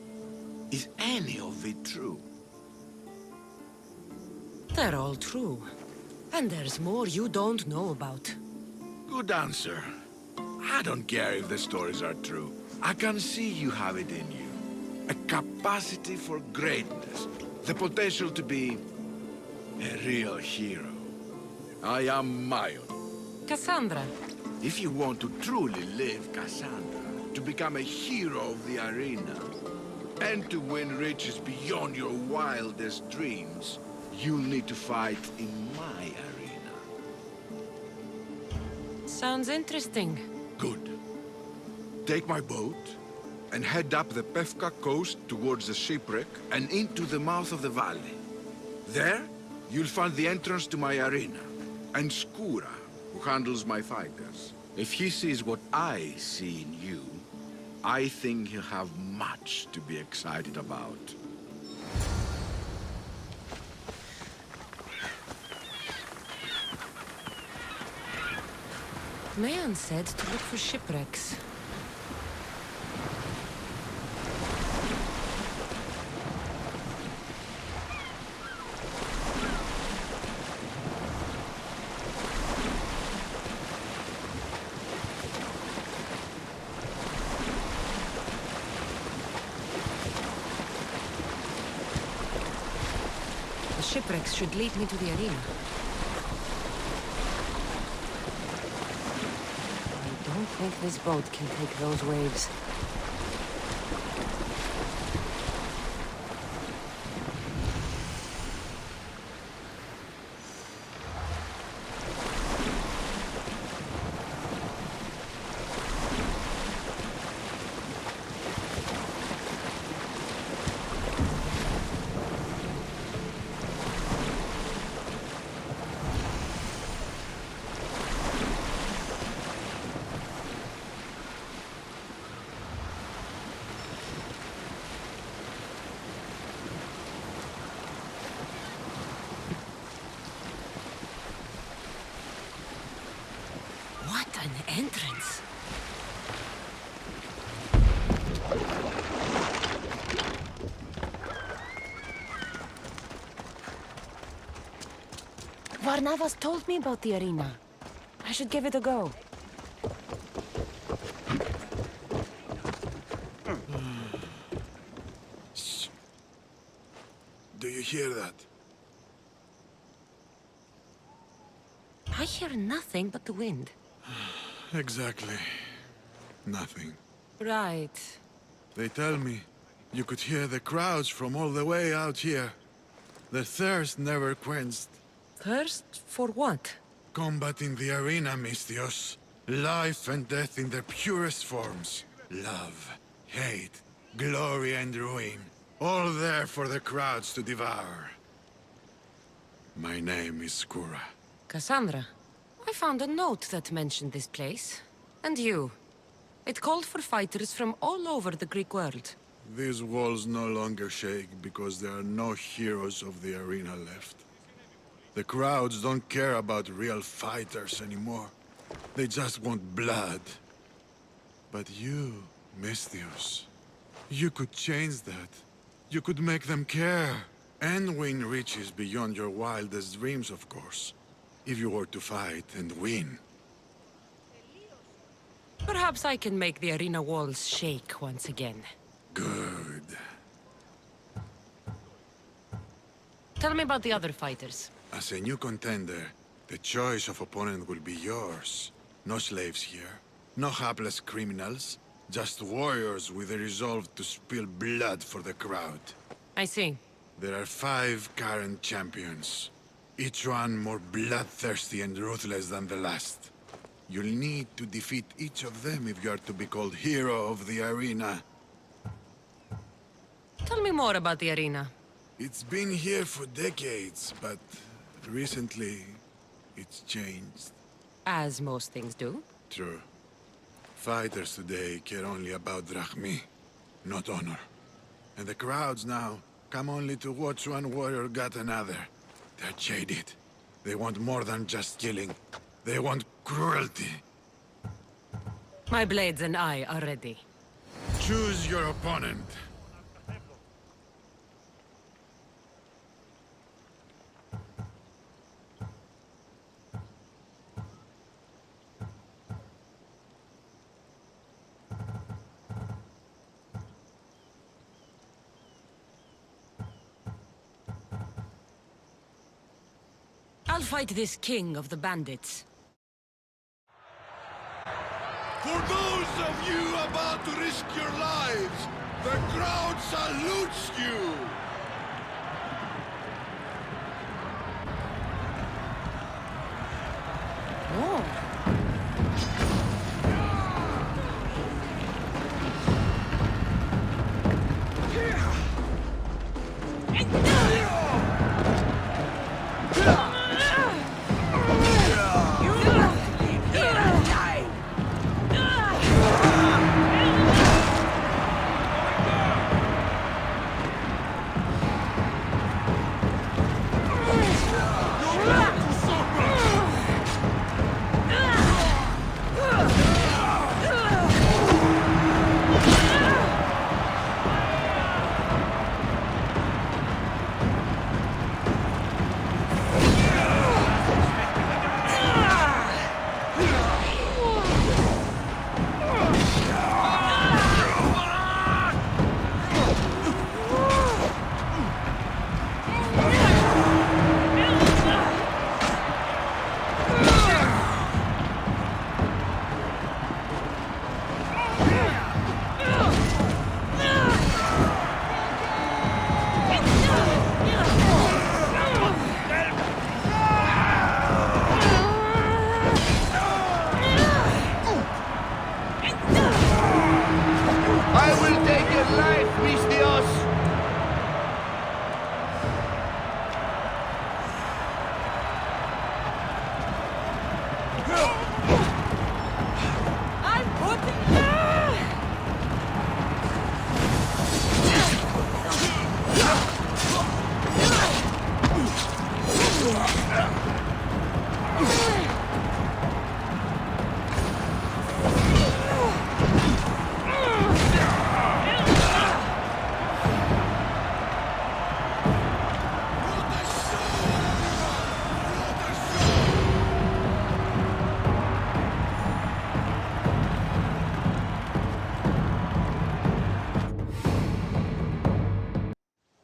is any of it true? They're all true. And there's more you don't know about. Good answer. I don't care if the stories are true. I can see you have it in you. A capacity for greatness. The potential to be a real hero. I am Mayon. Cassandra. If you want to truly live Cassandra, to become a hero of the arena, and to win riches beyond your wildest dreams, you'll need to fight in my arena. Sounds interesting. Good. Take my boat, and head up the Pefka coast towards the shipwreck and into the mouth of the valley. There, you'll find the entrance to my arena, and Skura, who handles my fighters. If he sees what I see in you, I think he'll have much to be excited about. Mayon said to look for shipwrecks. The shipwrecks should lead me to the arena. I don't think this boat can take those waves. What an entrance! Varnavas told me about the arena. I should give it a go. Do you hear that? I hear nothing but the wind. Exactly. Nothing. Right. They tell me you could hear the crowds from all the way out here. Their thirst never quenched. Thirst for what? Combat in the arena, Misthios. Life and death in their purest forms. Love, hate, glory and ruin. All there for the crowds to devour. My name is Skura. Cassandra, I found a note that mentioned this place. And you. It called for fighters from all over the Greek world. These walls no longer shake because there are no heroes of the arena left. The crowds don't care about real fighters anymore. They just want blood. But you, Misthios, you could change that. You could make them care. And win riches beyond your wildest dreams, of course. If you were to fight and win. Perhaps I can make the arena walls shake once again. Good. Tell me about the other fighters. As a new contender, the choice of opponent will be yours. No slaves here. No hapless criminals. Just warriors with a resolve to spill blood for the crowd. I see. There are 5 current champions. Each one more bloodthirsty and ruthless than the last. You'll need to defeat each of them if you are to be called hero of the arena. Tell me more about the arena. It's been here for decades, but recently it's changed. As most things do. True. Fighters today care only about drachmi, not honor. And the crowds now come only to watch one warrior gut another. They're jaded. They want more than just killing. They want cruelty. My blades and I are ready. Choose your opponent. I'll fight this king of the bandits. For those of you about to risk your lives, the crowd salutes you!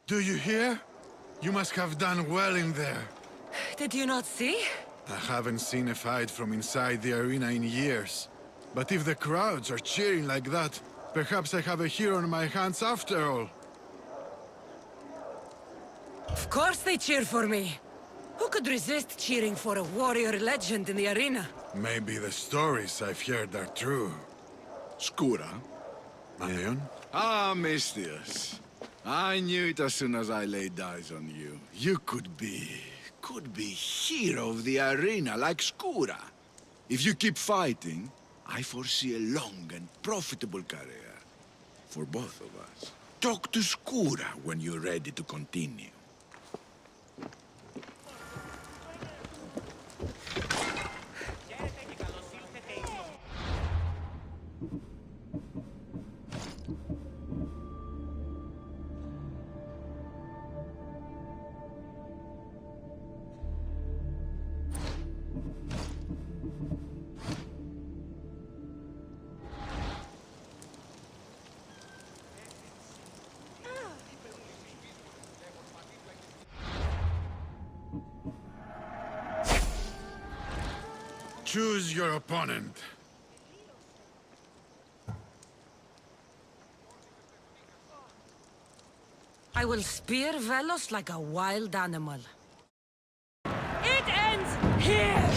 Do you hear? You must have done well in there. Did you not see? I haven't seen a fight from inside the arena in years. But if the crowds are cheering like that, perhaps I have a hero on my hands after all. Of course they cheer for me. Who could resist cheering for a warrior legend in the arena? Maybe the stories I've heard are true. Skura? Aeon? Ah, Mistius. I knew it as soon as I laid eyes on you. You could be hero of the arena like Skura. If you keep fighting, I foresee a long and profitable career. For both of us. Talk to Skura when you're ready to continue. Choose your opponent. I will spear Velos like a wild animal. It ends here!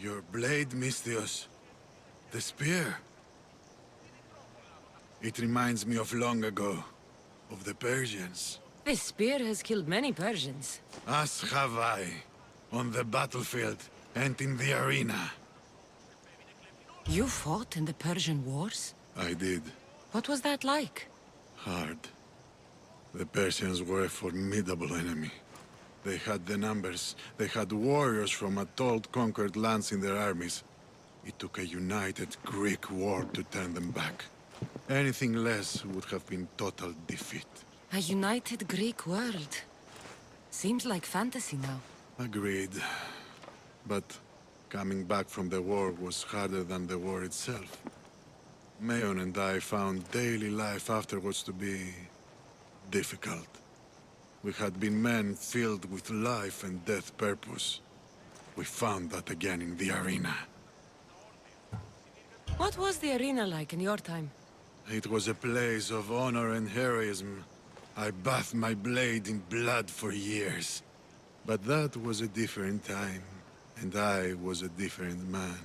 Your blade, Misthios. The spear. It reminds me of long ago, of the Persians. This spear has killed many Persians. As have I, on the battlefield and in the arena. You fought in the Persian wars? I did. What was that like? Hard. The Persians were a formidable enemy. They had the numbers. They had warriors from Atoll conquered lands in their armies. It took a united Greek war to turn them back. Anything less would have been total defeat. A united Greek world. Seems like fantasy now. Agreed. But coming back from the war was harder than the war itself. Mayon and I found daily life afterwards to be difficult. We had been men filled with life and death purpose. We found that again in the arena. What was the arena like in your time? It was a place of honor and heroism. I bathed my blade in blood for years. But that was a different time, and I was a different man.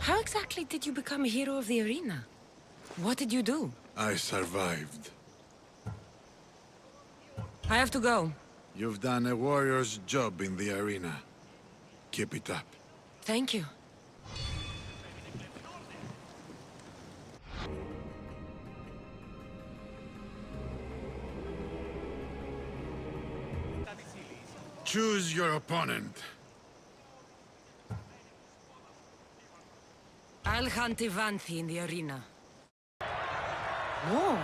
How exactly did you become a hero of the arena? What did you do? I survived. I have to go. You've done a warrior's job in the arena. Keep it up. Thank you. Choose your opponent. I'll hunt Ivanthi in the arena. More?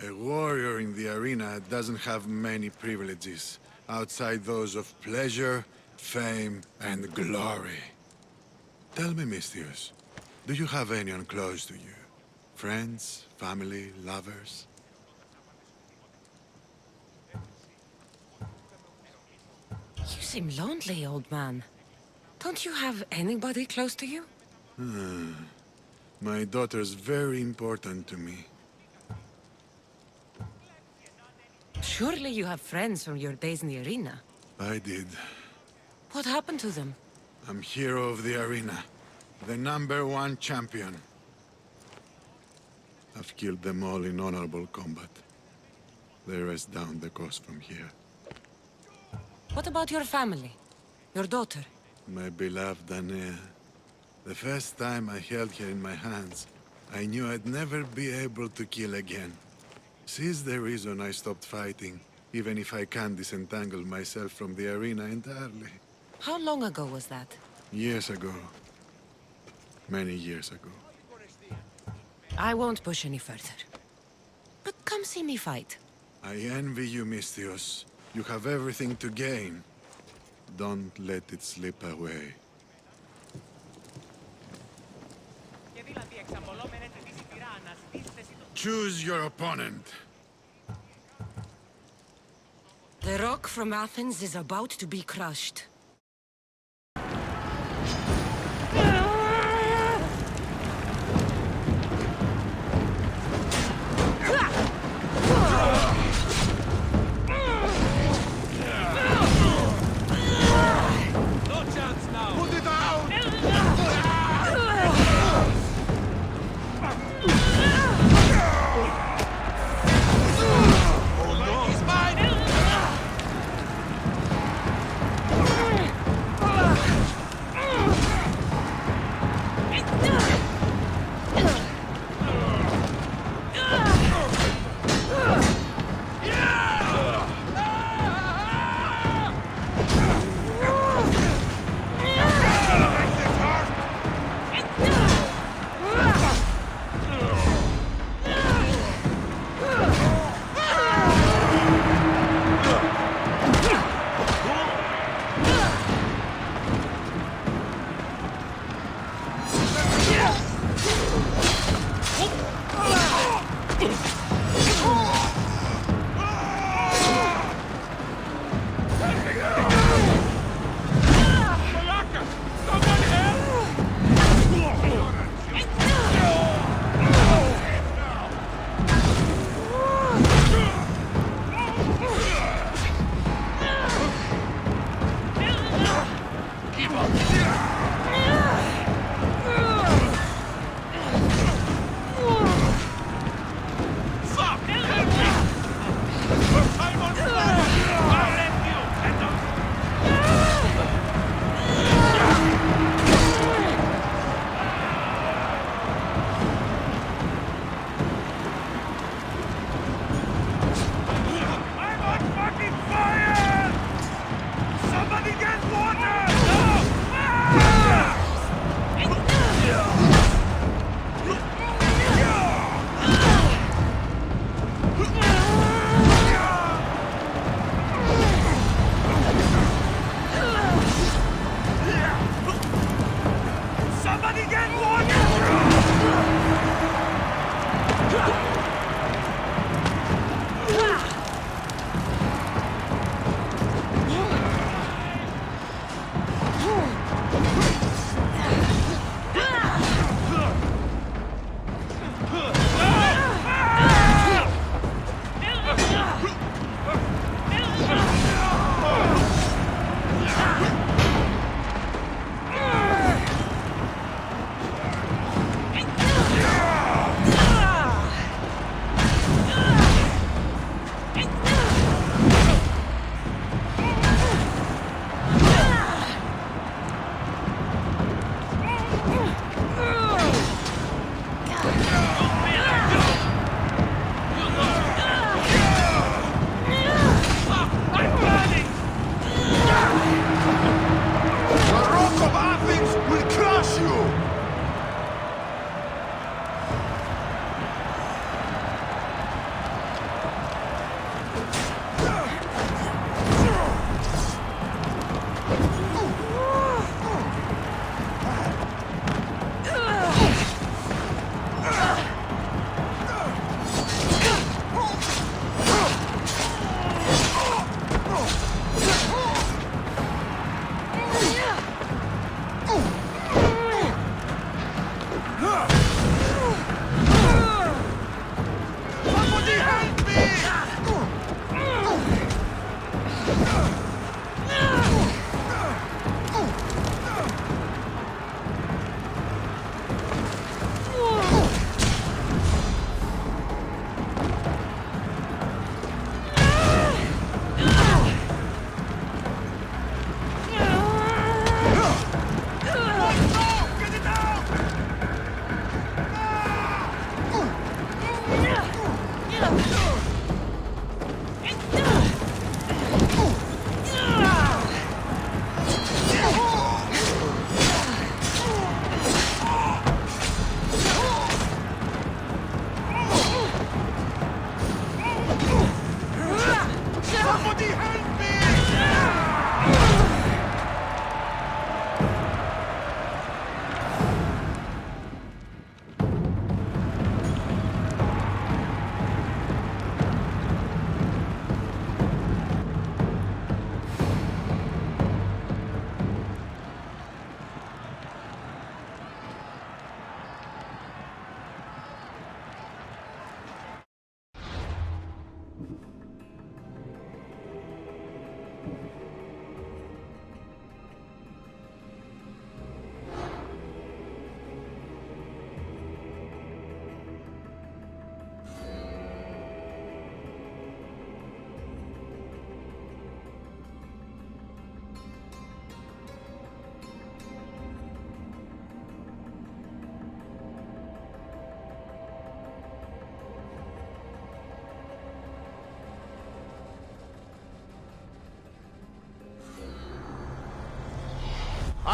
A warrior in the arena doesn't have many privileges, outside those of pleasure, fame, and glory. Tell me, Mistius, do you have anyone close to you? Friends, family, lovers? You seem lonely, old man. Don't you have anybody close to you? My daughter's very important to me. Surely you have friends from your days in the arena. I did. What happened to them? I'm hero of the arena. The #1 champion. I've killed them all in honorable combat. They rest down the coast from here. What about your family? Your daughter? My beloved Anea. The first time I held her in my hands, I knew I'd never be able to kill again. She's the reason I stopped fighting, even if I can't disentangle myself from the arena entirely. How long ago was that? Years ago. Many years ago. I won't push any further. But come see me fight. I envy you, Mistios. You have everything to gain. Don't let it slip away. Choose your opponent. The rock from Athens is about to be crushed. Oh no! He's mine!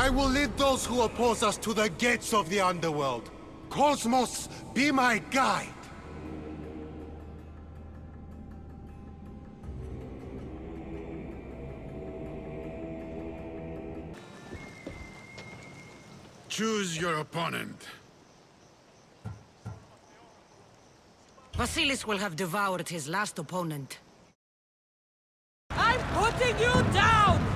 I will lead those who oppose us to the gates of the underworld. Cosmos, be my guide! Choose your opponent. Vasilis will have devoured his last opponent. I'm putting you down!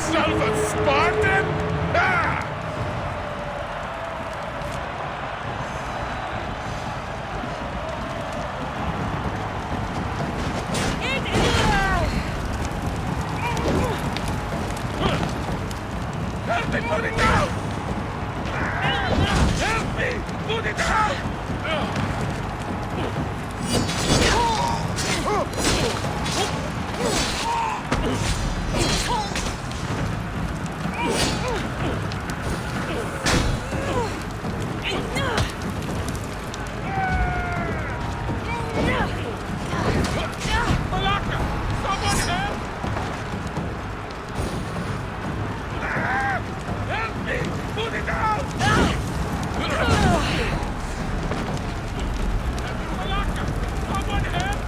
yourself a Spartan? Ah! Help me put it down! Help me put it down! Malaka! Someone help! Help me! Put it down! Malaka! Someone help!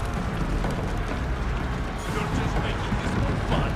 You're just making this more fun.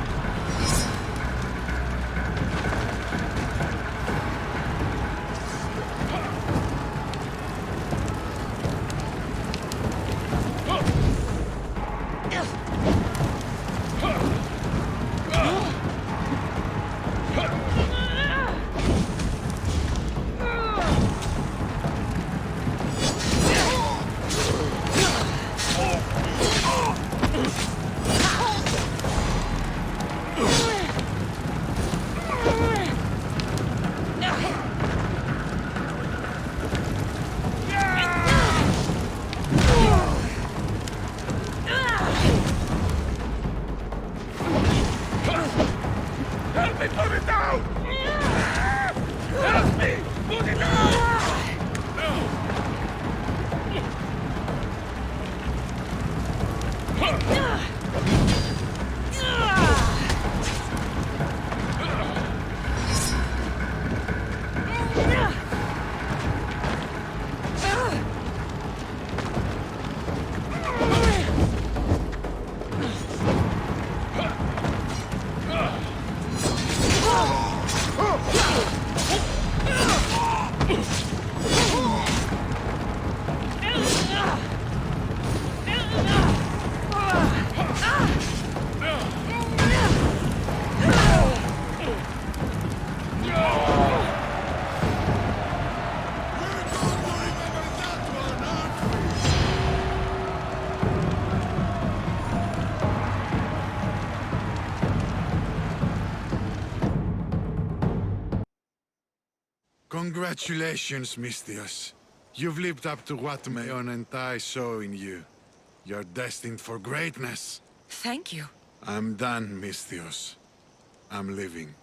Help me put it down! Help me put it down! Congratulations, Mistios. You've lived up to what Mayon and I saw in you. You're destined for greatness. Thank you. I'm done, Mistios. I'm leaving.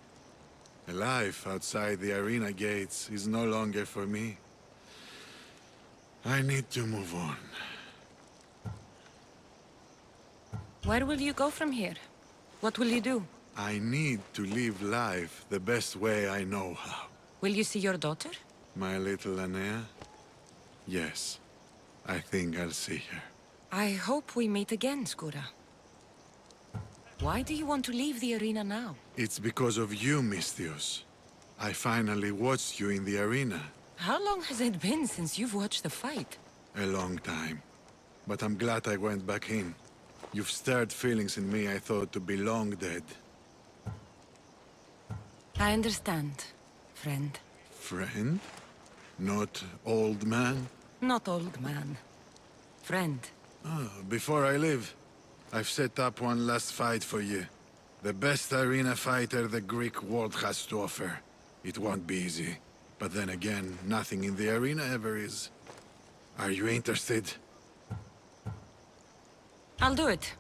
A life outside the arena gates is no longer for me. I need to move on. Where will you go from here? What will you do? I need to live life the best way I know how. Will you see your daughter? My little Anea? Yes. I think I'll see her. I hope we meet again, Skura. Why do you want to leave the arena now? It's because of you, Mistios. I finally watched you in the arena. How long has it been since you've watched the fight? A long time. But I'm glad I went back in. You've stirred feelings in me I thought to be long dead. I understand, friend. Friend? Not old man? Not old man. Friend. Oh, before I leave, I've set up one last fight for you. The best arena fighter the Greek world has to offer. It won't be easy. But then again, nothing in the arena ever is. Are you interested? I'll do it.